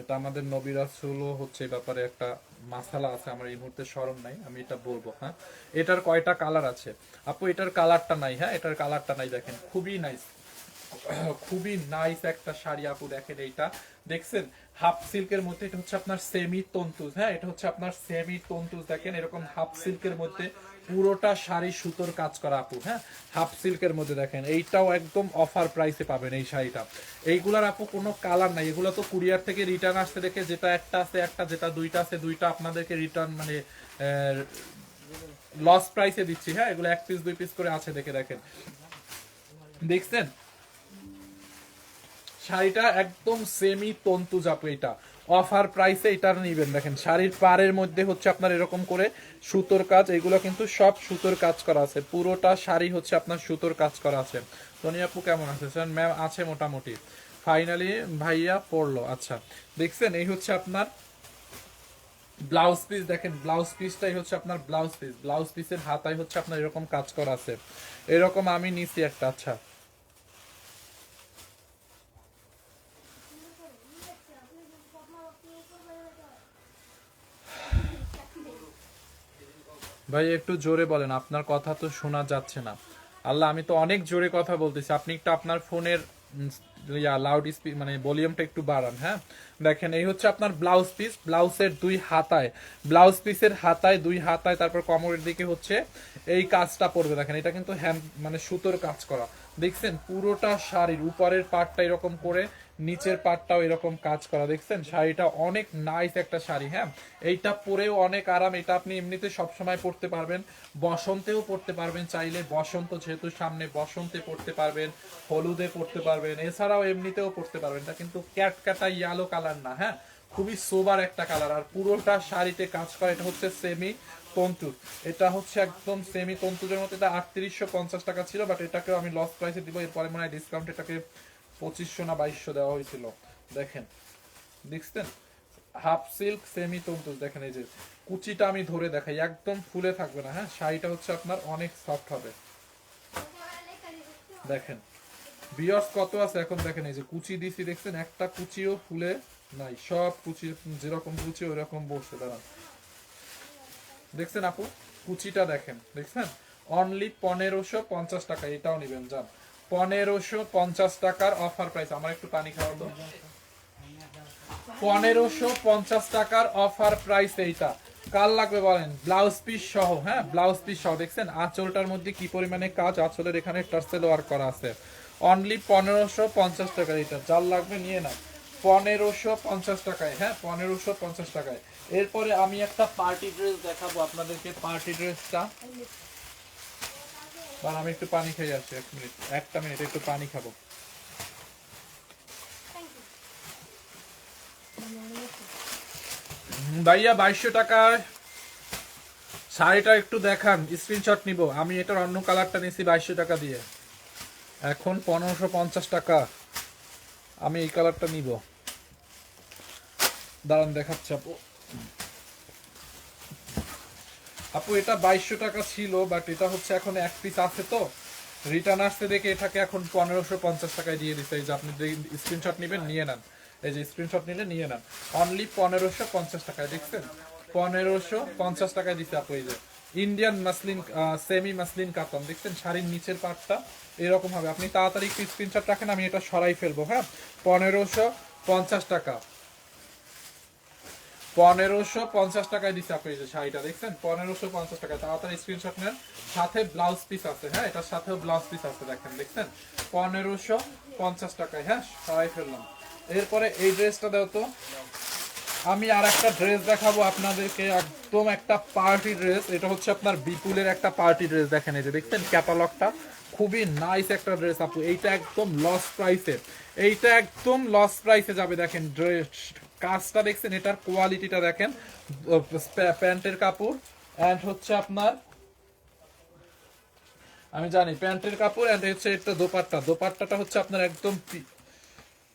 এটা আমাদের নবী রাসূলও হচ্ছে এই ব্যাপারে একটা মাসালা আছে, আমার এই মুহূর্তে স্মরণ নাই, আমি এটা বলবো। হ্যাঁ, এটার কয়টা কালার আছে আপু? এটার কালারটা নাই। হ্যাঁ, এটার কালারটা নাই। দেখেন খুবই নাইস, খুবই নাইস একটা শাড়ি আপু। দেখেন এইটা দেখছেন, হাফ সিল্কের মধ্যে। এটা হচ্ছে আপনার সেমি তন্তুজ। হ্যাঁ, এটা হচ্ছে আপনার সেমি তন্তুজ। দেখেন এরকম হাফ সিল্কের মধ্যে পুরোটা শাড়ি সুতোর কাজ করা আপু, হ্যাঁ, হাফ সিল্কের মধ্যে দেখেন এইটাও একদম অফার প্রাইসে পাবেন এই শাড়িটা। এইগুলার আপু কোনো কালার নাই, এগুলো তো কুরিয়ার থেকে রিটার্ন আসতে দেখে যেটা একটা আছে একটা, যেটা দুইটা আছে দুইটা, আপনাদেরকে রিটার্ন মানে লস প্রাইসে দিচ্ছি, হ্যাঁ, এগুলো এক পিস দুই পিস করে আছে দেখে দেখেন, দেখছেন শাড়িটা একদম সেমি তন্তু জাপু, এটা অফার প্রাইসে এটা নিবেন। দেখেন শাড়ির পাড়ের মধ্যে হচ্ছে আপনার এরকম করে সুতোর কাজ, এগুলো কিন্তু সব সুতোর কাজ করা আছে, পুরোটা শাড়ি হচ্ছে আপনার সুতোর কাজ করা আছে। তনি আপু কেমন আছে স্যার? ম্যাম আছে মোটামুটি, ফাইনালি ভাইয়া পড়লো। আচ্ছা দেখছেন এই হচ্ছে আপনার ব্লাউজ পিস, দেখেন ব্লাউজ পিসটাই হচ্ছে আপনার ব্লাউজ পিস, ব্লাউজ পিসের হাতায় হচ্ছে আপনার এরকম কাজ করা আছে, এরকম আমি নিছি একটা। আচ্ছা ভাই একটু জোরে বলেন, আপনার কথা তো শোনা যাচ্ছে না। আল্লাহ, আমি তো অনেক জোরে কথা বলতেছি, আপনি একটু আপনার ফোনের লাউড স্পিক মানে ভলিউমটা একটু বাড়ান। হ্যাঁ দেখেন এই হচ্ছে আপনার ব্লাউজ পিস, ব্লাউজের দুই হাতায়, ব্লাউজ পিসের হাতায় দুই হাতায়, তারপর কোমরের দিকে হচ্ছে এই কাজটা পড়বে। দেখেন এটা কিন্তু হ্যান্ড মানে সুতোর কাজ করা, দেখছেন পুরোটা শাড়ির উপরের পার্টটা এরকম করে, নিচের পার্টটাও এরকম কাজ করা, দেখছেন শাড়িটা অনেক নাইস একটা শাড়ি। হ্যাঁ এইটা পরেও অনেক আরাম, এটা আপনি এমনিতে সবসময় পরতে পারবেন, বসন্তেও পরতে পারবেন চাইলে, বসন্ত যেহেতু সামনে বসন্তে পরতে পারবেন, হলুদে পরতে পারবেন, এছাড়াও এমনিতেও পরতে পারবেন। এটা কিন্তু ক্যাটকাটা ইয়েলো কালার না, হ্যাঁ খুবই সোবার একটা কালার, আর পুরোটা শাড়িতে কাজ করা, এটা হচ্ছে সেমি তন্তু, এটা হচ্ছে একদম সেমি তন্তুদের মধ্যে। এটা 3850 টাকা ছিল, বাট এটাকেও আমি লস প্রাইসে দিব, এরপরে মনে হয় ডিসকাউন্ট এটাকে 2500 না 2200 দেওয়া হয়েছিল। দেখেন দেখছেন হাফ সিল্ক সেমি তন্তু, দেখেন এই যে কুচিটা আমি ধরে দেখাই, একদম ফুলে থাকবে না, হ্যাঁ শাড়িটা হচ্ছে আপনার অনেক সফট হবে। দেখেন বিয়ার্স কত আছে এখন, দেখেন এই যে কুচি দিছি, দেখছেন একটা কুচিও ফুলে নাই, সব কুচি যেরকম কুচি ওইরকম বসছে। দাঁড়ান দেখছেন আপু কুচিটা দেখেন, দেখছেন অনলি 1550 টাকা, এটাও নিবেন যান 1550 টাকার অফার প্রাইস। আমার একটু পানি খাওয়া তো, 1550 টাকার অফার প্রাইস এইটা। কাল লাগবে বলেন? ব্লাউজ পিস সহ, হ্যাঁ ব্লাউজ পিস সহ, দেখছেন আঁচলটার মধ্যে কি পরিমাণে কাজ, আঁচলের এখানে টার্সেল ওয়ার্ক করা আছে, অনলি 1550 টাকা। এটা যার লাগবে নিয়ে না, 1550 টাকায়, হ্যাঁ 1550 টাকায়। এরপরে আমি একটা পার্টি ড্রেস দেখাবো আপনাদেরকে, পার্টি ড্রেসটা, আর আমি একটু পানি খেয়ে যাচ্ছি, এক মিনিট, একটা মিনিট একটু পানি খাবো। ভাইয়া 2200 টাকায় শাড়িটা একটু দেখান, স্ক্রিনশট নিব। আমি এটার অন্য কালারটা নিয়েছি 2200 টাকা দিয়ে, এখন 1550 টাকা, আমি এই কালারটা নিব। দাঁড়ান দেখাচ্ছি আপু। আপু এটা 2200 টাকা ছিল, বাট এটা হচ্ছে এখন এক পিস আছে তো রিটার্ন আসতে দেখে এটাকে এখন 1550 টাকায় দিয়ে দিচ্ছে। এই যে আপনি স্ক্রিনশট নেবেন নিয়ে নেন, এই যে স্ক্রিনশট নিলে নিয়ে নেন, অনলি 1550 টাকায়, দেখছেন 1550 টাকায় দিচ্ছে আপু। এই যে ইন্ডিয়ান মাসলিন সেমি মাসলিন কাতান, দেখছেন শাড়ির নিচের পার্টটা এরকম হবে। আপনি তাড়াতাড়ি একটু স্ক্রিনশট রাখেন, আমি এটা সরাই ফেলবো। হ্যাঁ 1550 টাকা, 1550 টাকায় দিচ্ছে আপনি, এই যে শাড়িটা দেখছেন 1550 টাকা, তাড়াতাড়ি স্ক্রিনশট নেন। সাথে ব্লাউজ পিস আছে, হ্যাঁ এটার সাথেও ব্লাউজ পিস আছে, দেখেন দেখছেন 1550 টাকায়, হ্যাঁ সরাই ফেললাম। এরপরে এই ড্রেসটা দাও তো। আমি আর একটা ড্রেস দেখাবো আপনাদেরকে, একদম একটা পার্টি ড্রেস, এটা হচ্ছে আপনার বিপুলের একটা পার্টি ড্রেস, দেখেন এই যে দেখছেন ক্যাটালগটা, খুবই নাইস একটা ড্রেস আপু, এইটা একদম লস প্রাইসে, এইটা একদম লস প্রাইসে যাবে। দেখেন ড্রেস কাজটা দেখছেন, এটার কোয়ালিটিটা দেখেন, প্যান্টের কাপড় অ্যান্ড হচ্ছে আপনার, আমি জানি প্যান্টের কাপড় অ্যান্ড হচ্ছে এটা দোপাট্টা, দোপাট্টাটা হচ্ছে আপনার একদম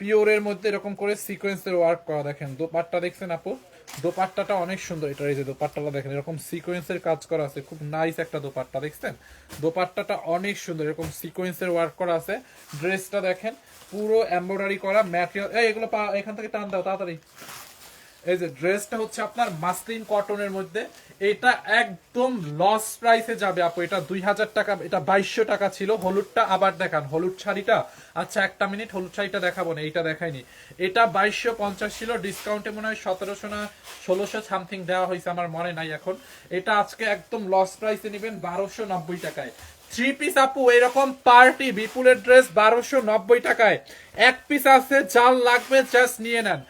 পিওরের মধ্যে এরকম করে সিকোয়েন্সের ওয়ার্ক করা, দেখেন দোপাট্টা দেখছেন আপু, দোপাট্টাটা অনেক সুন্দর। এটা এই যে দোপাট্টাটা দেখেন এরকম সিকোয়েন্সের কাজ করা আছে, খুব নাইস একটা দোপাট্টা, দেখছেন দোপাট্টাটা অনেক সুন্দর, এরকম সিকোয়েন্সের ওয়ার্ক করা আছে। ড্রেসটা দেখেন পুরো এমব্রয়ডারি করা ম্যাটেরিয়াল, এই এগুলো এখান থেকে টান দাও তাড়াতাড়ি, এই যে ড্রেসটা হচ্ছে আপনার মাসলিন কটনের মধ্যে, এটা একদম লস প্রাইসে যাবে আপু। এটা 2000 টাকা, এটা 2200 টাকা ছিল। হলুদটা আবার দেখান, হলুদ শাড়িটা। আচ্ছা একটা মিনিট, হলুদ শাড়িটা দেখাবো না, এইটা দেখাইনি। এটা 2250 ছিল, ডিসকাউন্টে মনে হয় 1700 না 1600 সামথিং দেওয়া হয়েছে, আমার মনে নাই এখন। এটা আজকে একদম লস প্রাইসে নেবেন 1290 টাকায়। 3 পিস আপু এরকম পার্টি বিপুলের ড্রেস 1290 টাকায়। এক পিস আছে, যার লাগবে জাস্ট নিয়ে নেন,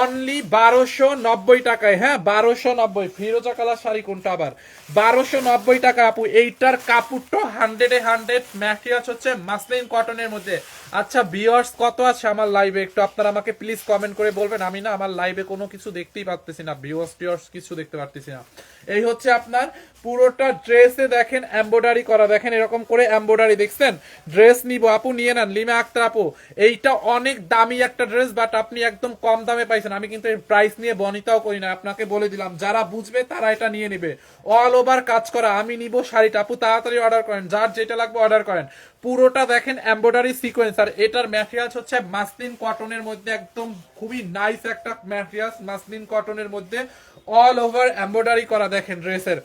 অনলি 1290 টাকায়। হ্যাঁ 1290। ফিরোজা কালার শাড়ি কোনটা আবার, 1290 টাকা আপু। এইটার কাপড়টা 100 ম্যাটেরিয়ালস হচ্ছে মাসলিন কটনের মধ্যে। আচ্ছা ভিউয়ার্স কত আছে আমার লাইভে, একটু আপনারা আমাকে প্লিজ কমেন্ট করে বলবেন। আমি না আমার লাইভে কোনো কিছু দেখতেই পারতেছি না, ভিউয়ার্স কিছু দেখতে পারতেছি না। এই হচ্ছে আপনার পুরোটা ড্রেসে দেখেন এমব্রয়ডারি করা, দেখেন এরকম করে এমব্রয়ডারি, দেখছেন? ড্রেস নিব আপু, নিয়ে নেন। লিমা আক্তার আপু, এইটা অনেক দামি একটা ড্রেস, বাট আপনি একদম কম দামে পাইছেন। আমি কিন্তু এর প্রাইস নিয়ে বনিতাও করি না, আপনাকে বলে দিলাম, যারা বুঝবে তারা এটা নিয়ে নেবে। অল ওভার কাজ করা, আমি নিব শাড়িটা। আপু তাড়াতাড়ি অর্ডার করেন, যার যেটা লাগবে অর্ডার করেন। পুরোটা দেখেন এমব্রয়ডারি সিকোয়েন্স, আর এটার ম্যাটেরিয়ালস হচ্ছে মাসলিন কটনের মধ্যে, একদম খুবই নাইস একটা ম্যাটেরিয়ালস মাসলিন কটনের মধ্যে, অল ওভার এমব্রয়ডারি করা। দেখেন ড্রেসের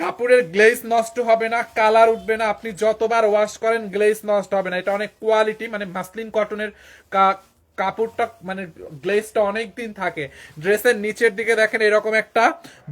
কাপড়ের গ্লেজ নষ্ট হবে না, কালার উঠবে না, আপনি যতবার ওয়াশ করেন গ্লেজ নষ্ট হবে না। এটা অনেক কোয়ালিটি, মানে মাসলিন কটনের কাপড়টা মানে গ্লেজটা অনেক দিন থাকে। ড্রেসের নিচের দিকে দেখেন এরকম একটা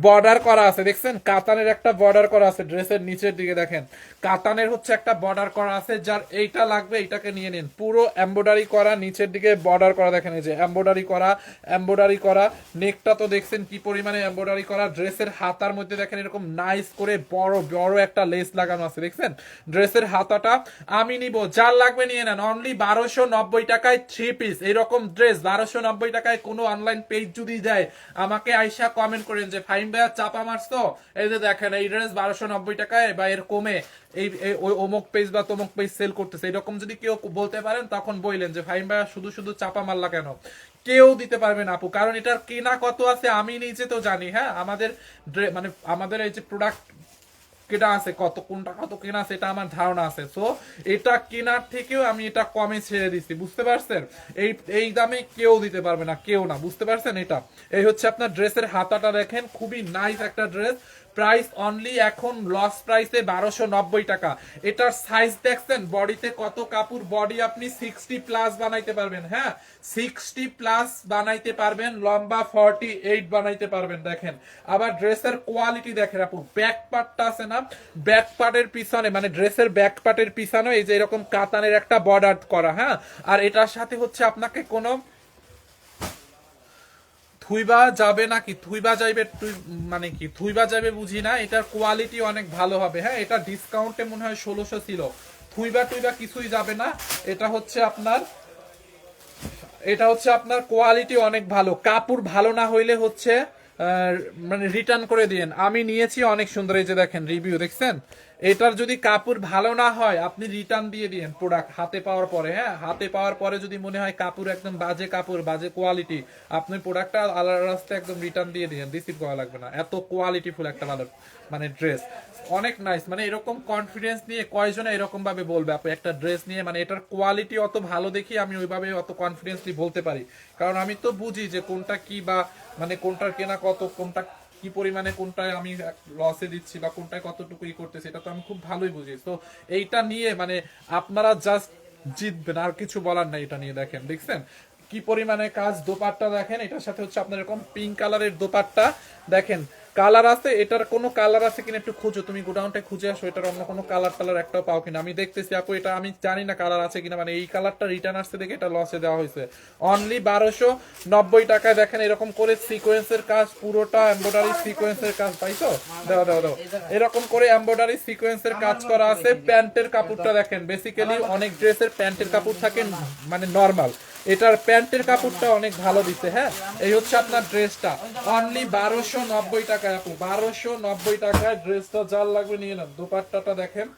বর্ডার করা আছে, দেখছেন? কাতানের একটা বর্ডার করা আছে ড্রেসের নিচের দিকে, দেখেন কাতানের হচ্ছে একটা বর্ডার করা আছে। যার এইটা লাগবে এইটাকে নিয়ে নিন। পুরো এমব্রয়ডারি করা, নিচের দিকে বর্ডার করা, দেখেন এই যে এমব্রয়ডারি করা। নেকটা তো দেখছেন কি পরিমাণে এমব্রয়ডারি করা। ড্রেসের হাতার মধ্যে দেখেন এরকম নাইস করে বড় বড় একটা লেস লাগানো আছে, দেখছেন? ড্রেসের হাতাটা আমি নিব, যার লাগবে নিয়ে নেন। অনলি 1290 টাকায় 3 পিস এরকম ড্রেস 1290 টাকায়। কোনো অনলাইন পেজ যদি যায় আমাকে আইসা কমেন্ট করেন যে ফাইম ভাইয়া চাপা মারছো, এই যে দেখেন এই ড্রেস 1290 টাকায় বা এর কমে এই ওই অমুক পেজ বা তমুক পেজ সেল করতেছে, এরকম যদি কেউ বলতে পারেন তখন বললেন যে ফাইম ভাইয়া শুধু শুধু চাপা মারলা কেন। কেউ দিতে পারবে না আপু, কারণ এটার কেনা কত আছে আমি নিজে তো জানি। হ্যাঁ আমাদের মানে আমাদের এই যে প্রোডাক্ট কেনা আছে, কত কোনটা কত কেনা আছে এটা আমার ধারণা আছে। সো এটা কেনার থেকেও আমি এটা কমে ছেড়ে দিচ্ছি, বুঝতে পারছেন? এই এই দামে কেউ দিতে পারবে না, কেউ না, বুঝতে পারছেন? এটা এই হচ্ছে আপনার ড্রেসের হাতাটা, দেখেন খুবই নাইস একটা ড্রেস। প্রাইস অনলি এখন লস প্রাইসে 1290 টাকা। এটার সাইজ দেখছেন, বডিতে কত কাপড়, বডি আপনি 60 প্লাস বানাইতে পারবেন। হ্যাঁ 60 প্লাস বানাইতে পারবেন, লম্বা 48 বানাইতে পারবেন। দেখেন আবার ড্রেসের কোয়ালিটি দেখেন আপু, ব্যাক পার্টটা আছে না, ব্যাক পার্টের পিছনে মানে ড্রেসের ব্যাক পার্টের পিছনে এই যে এরকম কাতানের একটা বর্ডার করা। হ্যাঁ আর এটার সাথে হচ্ছে আপনাকে কোনো থুইবা যাবে নাকি, থুইবা যাইবে, মানে কি থুইবা যাবে বুঝি না। এটার কোয়ালিটি অনেক ভালো হবে। হ্যাঁ এটা ডিসকাউন্টে মনে হয় 1600 ছিল। থুইবা টুইবা কিছুই যাবে না। এটা হচ্ছে আপনার কোয়ালিটি অনেক ভালো। কাপড় ভালো না হইলে হচ্ছে মানে রিটার্ন করে দিয়েন। আমি নিয়েছি অনেক সুন্দর, এই যে দেখেন রিভিউ দেখছেন। এটার যদি কাপড় ভালো না হয় আপনি রিটার্ন দিয়ে দিয়েন প্রোডাক্ট হাতে পাওয়ার পরে। হ্যাঁ হাতে পাওয়ার পরে যদি মনে হয় কাপড় একদম বাজে কাপড়, বাজে কোয়ালিটি, আপনি প্রোডাক্টটা আলাদা রাস্তায় একদম রিটার্ন দিয়ে দিয়েন, রিসিভ করা লাগবে না। এত কোয়ালিটিফুল একটা ভালো মানে ড্রেস, অনেক নাইস। মানে এরকম কনফিডেন্স নিয়ে কয়জনে এরকম ভাবে বলবে আপনি একটা ড্রেস নিয়ে, মানে এটার কোয়ালিটি অত ভালো দেখি আমি ওইভাবে অত কনফিডেন্সলি বলতে পারি, কারণ আমি তো বুঝি যে কোনটা কি, বা মানে কোনটার কেনা কত, কোনটা কি পরিমাণে, কোনটায় আমি লসে দিচ্ছি বা কোনটায় কতটুকু ই করতেছি, এটা তো আমি খুব ভালোই বুঝি। তো এইটা নিয়ে মানে আপনারা জাস্ট জিতবেন, আর কিছু বলার নাই। এটা নিয়ে দেখছেন কি পরিমাণে কাজ। দোপাট্টা দেখেন, এটার সাথে হচ্ছে আপনার এরকম পিঙ্ক কালারের দোপাট্টা। দেখেন কালার আছে, এটার কোনো কালার আছে কিনা একটু খুঁজো, তুমি গোডাউনটা খুঁজে আসো, এটার অন্য কোনো কালার একটাও পাও কিনা। আমি দেখতেছি আপু, এটা আমি জানি না কালার আছে কিনা, মানে এই কালারটা রিটার্ন আসছে দেখে এটা লসে দেওয়া হয়েছে। অনলি 1290 টাকায়। দেখেন এরকম করে সিকোয়েন্সের কাজ, পুরোটা এমব্রয়ডারি সিকোয়েন্সের কাজ, পাইছো? দাও এরকম করে এমব্রয়ডারি সিকোয়েন্সের কাজ করা আছে। প্যান্টের কাপড়টা দেখেন, বেসিক্যালি অনেক ড্রেসের প্যান্টের কাপড় থাকে মানে নরমাল, এটার প্যান্টের কাপড়টা অনেক ভালো দিচ্ছে। হ্যাঁ এই হচ্ছে আপনার ড্রেসটা অনলি 1290 টাকায় আপু, 1290 টাকায় ড্রেসটা যার লাগবে নিয়ে নেন। দোপাট্টাটা দেখেন,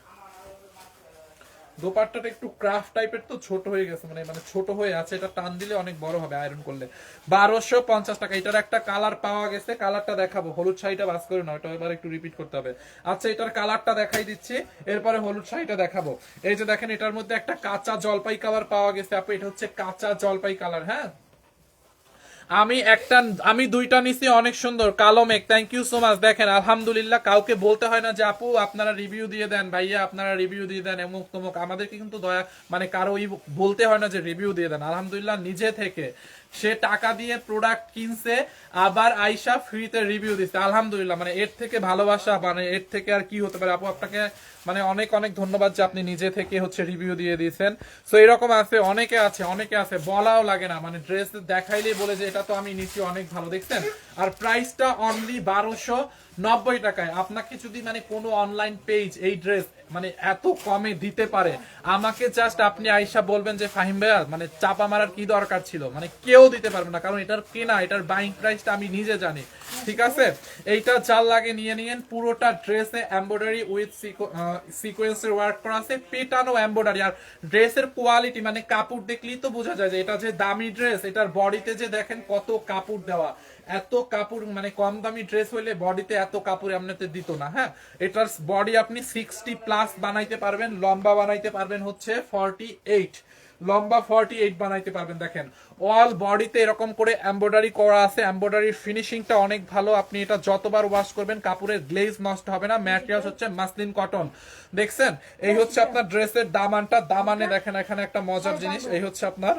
দোপাট্টাটা একটু ক্রাফট টাইপের, তো ছোট হয়ে গেছে, মানে ছোট হয়ে আছে, এটা টান দিলে অনেক বড় হবে আয়রন করলে। 1250 টাকা। এটার একটা কালার পাওয়া গেছে, কালারটা দেখাবো। হলুদ শাড়িটা বাস করে না, ওটা এবার একটু রিপিট করতে হবে। আচ্ছা এটার কালারটা দেখাই দিচ্ছি, এরপরে হলুদ শাড়িটা দেখাবো। এই যে দেখেন এটার মধ্যে একটা কাঁচা জলপাই কালার পাওয়া গেছে আপু, এটা হচ্ছে কাঁচা জলপাই কালার। হ্যাঁ আমি দুইটা নিছি, অনেক সুন্দর কালো মেঘ, থ্যাংক ইউ সো মাচ। দেখেন আলহামদুলিল্লাহ, কাউকে বলতে হয় না যে আপু আপনারা রিভিউ দিয়ে দেন, ভাইয়া আপনারা রিভিউ দিয়ে দেন, এমুক তমুক, আমাদেরকে কিন্তু দয়া মানে কারো বলতে হয় না যে রিভিউ দিয়ে দেন। আলহামদুলিল্লাহ নিজে থেকে সে টাকা দিয়ে প্রোডাক্ট কিনছে, আবার আইসা ফ্রিতে রিভিউ দিচ্ছে, আলহামদুলিল্লাহ। মানে এর থেকে ভালোবাসা, মানে এর থেকে আর কি হতে পারে আপু? আপনাকে মানে অনেক অনেক ধন্যবাদ যে আপনি নিজে থেকে হচ্ছে রিভিউ দিয়ে দিয়েছেন। সো এরকম আছে, অনেকে আছে বলাও লাগে না, মানে ড্রেস দেখাইলেই বলে যে এটা তো আমি নিচ্ছি, অনেক ভালো, দেখছেন। আর প্রাইসটা অনলি 1290 টাকায়। আপনাকে যদি মানে কোনো অনলাইন পেজ এই ড্রেস মানে এত কমে দিতে পারে, আমাকে জাস্ট আপনি আইসা বলবেন যে ফাহিম ভাইয়া মানে চাপা মারার কি দরকার ছিল, মানে কেউ দিতে পারবে না, কারণ এটার কেনা, এটার বাইং প্রাইসটা আমি নিজে জানি, ঠিক আছে। এইটা যার লাগে নিয়ে নিয়েন। পুরোটা ড্রেসে এমব্রয়ডারি উইথ সিকোয়েন্সের ওয়ার্ক করা আছে, পেটানো এমব্রয়ডারি। আর ড্রেসের কোয়ালিটি মানে কাপড় দেখলেই তো বোঝা যায় যে এটা যে দামি ড্রেস, এটার বডিতে যে দেখেন কত কাপড় দেওয়া, এত কাপড়, মানে কম দামি ড্রেস হইলে বডিতে এত কাপড় এমনিতে দিত না। হ্যাঁ, এটার বডি আপনি 60+ বানাইতে পারবেন, লম্বা বানাইতে পারবেন হচ্ছে 48, লম্বা 48 বানাইতে পারবেন। দেখেন অল বডিতে এরকম করে এমব্রয়ডারি করা আছে, এমব্রয়ডারির ফিনিশিংটা অনেক ভালো। আপনি এটা যতবার ওয়াশ করবেন কাপড়ের গ্লেজ নষ্ট হবে না। ম্যাটেরিয়াল হচ্ছে মাসলিন কটন, দেখছেন। এই হচ্ছে আপনার ড্রেসের দামানটা, দামানে দেখেন এখানে একটা মজার জিনিস, এই হচ্ছে আপনার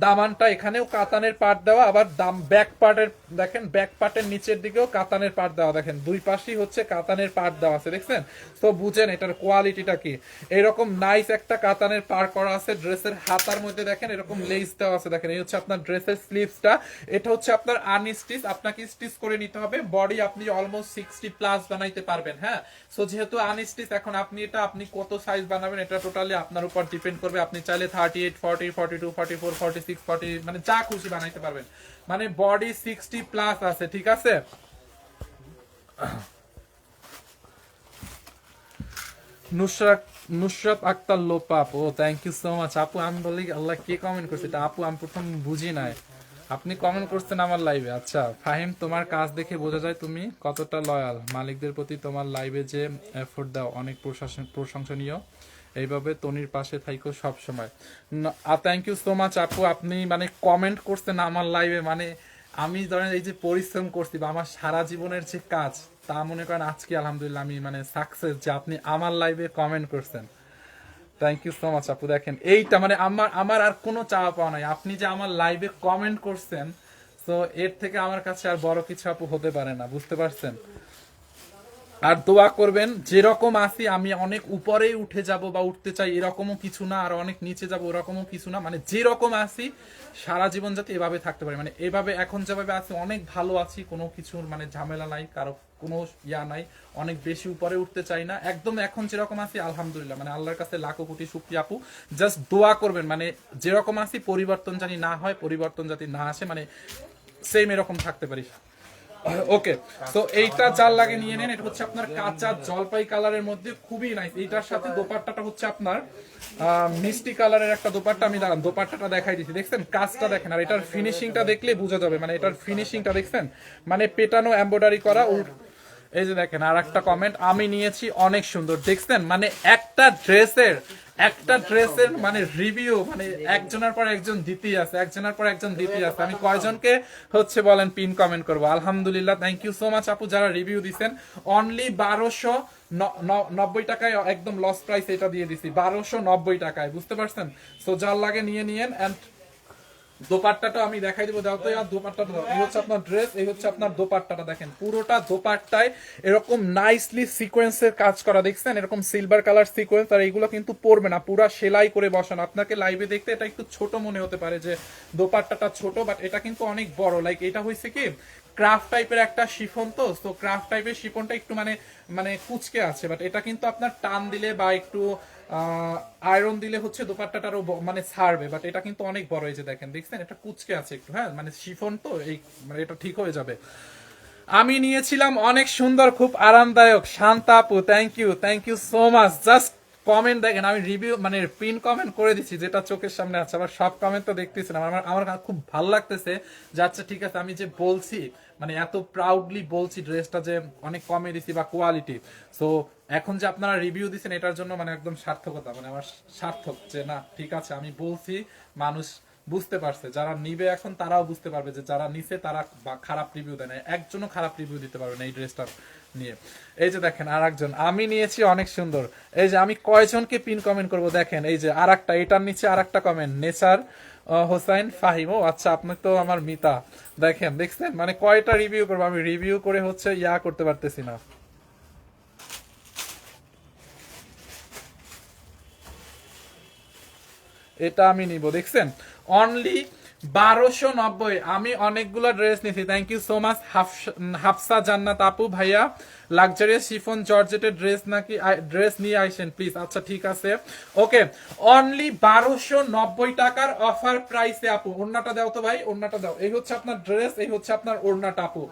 দামানটা, এখানেও কাতানের পার্ট দেওয়া, আবার ব্যাক পার্টের দেখেন, ব্যাক পার্টের নিচের দিকেও কাতানের পার্ট দেওয়া, দেখেন দুই পাশেই হচ্ছে কাতানের পার্ট দেওয়া আছে, দেখছেন। তো বুঝেন এটার কোয়ালিটিটা কি। এরকম নাইস একটা কাতানের পার করা আছে। ড্রেসের হাতার মধ্যে দেখেন এরকম লেস দেওয়া আছে, দেখেন এই হচ্ছে আপনার ড্রেসের স্লিভসটা। এটা হচ্ছে আপনার আনস্টিচ, আপনাকে স্টিচ করে নিতে হবে। বডি আপনি অলমোস্ট 60+ বানাইতে পারবেন। হ্যাঁ, সো যেহেতু আনস্টিচ, এখন আপনি এটা আপনি কত সাইজ বানাবেন এটা টোটালি আপনার উপর ডিপেন্ড করবে। আপনি চাইলে 38, 40, 42, 44, 46, 40 মানে যা খুশি বানাইতে পারবেন। মানে বডি 60+ আছে, ঠিক আছে। নুসরাত আক্তার লোপাপ, ও থ্যাংক ইউ সো মাচ আপু। আমি বলি আল্লাহ কে কমেন্ট করছে এটা? আপু আমি প্রথম বুঝি নাই, আপনি কমেন্ট করছেন আমার লাইভে। আচ্ছা ফাহিম, তোমার কাজ দেখে বোঝা যায় তুমি কতটা লয়াল, মালিকদের প্রতি তোমার লাইভে যে এফোর্ট দাও অনেক প্রশংসনীয়। এইভাবে তনির পাশে থাইকো সব সময়। থ্যাংক ইউ সো মাচ আপু, আপনি মানে কমেন্ট করছেন আমার লাইভে, মানে আমি ধরেন এই যে পরিশ্রম করছি বা আমার সারা জীবনের যে কাজ, তা মনে করেন আজকে আলহামদুলিল্লাহ আমি মানে সাকসেস যে আপনি আমার লাইভে কমেন্ট করছেন। থ্যাংক ইউ সো মাচ আপু। দেখেন এইটা মানে আমার আর কোনো চাওয়া পাওয়া নাই, আপনি যে আমার লাইভে কমেন্ট করছেন, তো এর থেকে আমার কাছে আর বড় কিছু আপু হতে পারে না, বুঝতে পারছেন। আর দোয়া করবেন, যেরকম আছি আমি অনেক উপরেই উঠে যাব বা উঠতে চাই এরকমও কিছু না, আর অনেক নিচে যাব ওরকমও কিছু না, মানে যেরকম আছি সারা জীবন যাতে এভাবে থাকতে পারি, মানে এভাবে এখন যেভাবে আছি অনেক ভালো আছি, কোনো কিছুর মানে ঝামেলা নাই, কারো কোনো ইয়া নাই, অনেক বেশি উপরে উঠতে চাই না, একদম এখন যেরকম আছি আলহামদুলিল্লাহ, মানে আল্লাহর কাছে লাখো কোটি শুকরিয়া আপু। জাস্ট দোয়া করবেন মানে যেরকম আছি পরিবর্তন জানি না হয়, পরিবর্তন যাতে না আসে, মানে সেম এরকম থাকতে পারি। ওকে, তো এইটা যার লাগে নিয়ে নেন। এটা হচ্ছে আপনার কাঁচা জলপাই কালারের মধ্যে, খুবই নাইস। এইটার সাথে দোপাট্টাটা হচ্ছে আপনার মিষ্টি কালারের একটা দোপাট্টা। আমি দাঁড়ান দোপাট্টাটা দেখাই দিচ্ছি, দেখছেন কাজটা দেখেন, আর এটার ফিনিশিংটা দেখলে বোঝা যাবে, মানে এটার ফিনিশিংটা দেখছেন, মানে পেটানো এমব্রয়ডারি করা। এই যে দেখেন আর একটা কমেন্ট আমি নিয়েছি, অনেক সুন্দর, দেখছেন। মানে একটা ড্রেসের মানে রিভিউ মানে একজনের পর একজন দিতেই আছে, একজনের পর একজন দিতেই আছে। আমি কয়জনকে হচ্ছে বলেন পিন কমেন্ট করবো? আলহামদুলিল্লাহ, থ্যাংক ইউ সো মাচ আপু যারা রিভিউ দিচ্ছেন। অনলি 1290 টাকায় একদম লস প্রাইস এটা দিয়ে দিছি, 1290 টাকায়, বুঝতে পারছেন। সো যার লাগে নিয়ে নিয়েন। এন্ড দোপাট্টাটা আমি দেখাই দিব, দাও তো দোপাট্টাটা দাও। এই হচ্ছে আপনার ড্রেস, এই হচ্ছে আপনার দোপাট্টাটা, দেখেন পুরোটা দোপাট্টায় এরকম নাইসলি সিকোয়েন্সের কাজ করা, দেখছেন এরকম সিলভার কালার সিকোয়েন্স। আর এইগুলো কিন্তু পরবে না, পুরা সেলাই করে বসানো। আপনাকে লাইভে দেখতে এটা একটু ছোট মনে হতে পারে যে দোপাট্টাটা ছোট, বাট এটা কিন্তু অনেক বড়। লাইক এটা হয়েছে কি ক্রাফট টাইপের একটা শিফন, তো ক্রাফট টাইপের শিফনটা একটু মানে মানে কুচকে আছে, বাট এটা কিন্তু আপনার টান দিলে বা একটু আয়রন দিলে হচ্ছে দোপাট্টাটারও মানে ছাড়বে, বাট এটা কিন্তু অনেক বড়। এই যে দেখেন, দেখছেন এটা কুচকে আছে একটু, হ্যাঁ মানে শিফন তো এই মানে এটা ঠিক হয়ে যাবে। আমি নিয়েছিলাম, অনেক সুন্দর, খুব আরামদায়ক। শান্তা আপু, thank you so much. Just comment দেখেন, আমি রিভিউ মানে পিন কমেন্ট করে দিচ্ছি যেটা চোখের সামনে আছে, আবার সব কমেন্ট তো দেখতেছি না। আমার খুব ভালো লাগতেছে যে আচ্ছা ঠিক আছে, আমি যে বলছি মানে এত প্রাউডলি বলছি ড্রেসটা যে অনেক কমে দিছি বা কোয়ালিটি। সো এখন যে আপনারা রিভিউ দিচ্ছেন এটার জন্য মানে একদম সার্থকতা, মানে আমার সার্থক যে না ঠিক আছে আমি বলছি, মানুষ বুঝতে পারছে, যারা নিবে এখন তারাও বুঝতে পারবে যে যারা নিছে তারা খারাপ রিভিউ দেয় না, একজনও খারাপ রিভিউ দিতে পারবে না এই ড্রেসটা নিয়ে। এই যে দেখেন আর একজন, আমি নিয়েছি অনেক সুন্দর। এই যে আমি কয়জনকে পিন কমেন্ট করব দেখেন, এই যে আর একটা, এটার নিচে আর একটা কমেন্ট, নেসার হোসাইন ফাহিম, ও আচ্ছা আপনি তো আমার মিতা। দেখেন দেখছেন, মানে কয়টা রিভিউ করবো, আমি রিভিউ করে হচ্ছে করতে পারতেছি না। এটা আমি নিব, দেখছেন অনলি 1290। আমি অনেকগুলো ড্রেস নিছি, thank you so much Hafsa Jannat আপু। ভাইয়া লাক্সারিয়াস শিফন জর্জেটের ড্রেস নিয়ে আইসেন প্লিজ। আচ্ছা ঠিক আছে, ওকে। অনলি 1290 টাকার অফার প্রাইসে আপু। ওড়নাটা দাও তো ভাই, ওড়নাটা দাও। এই হচ্ছে আপনার ড্রেস, এই হচ্ছে আপনার ওড়নাটা আপু।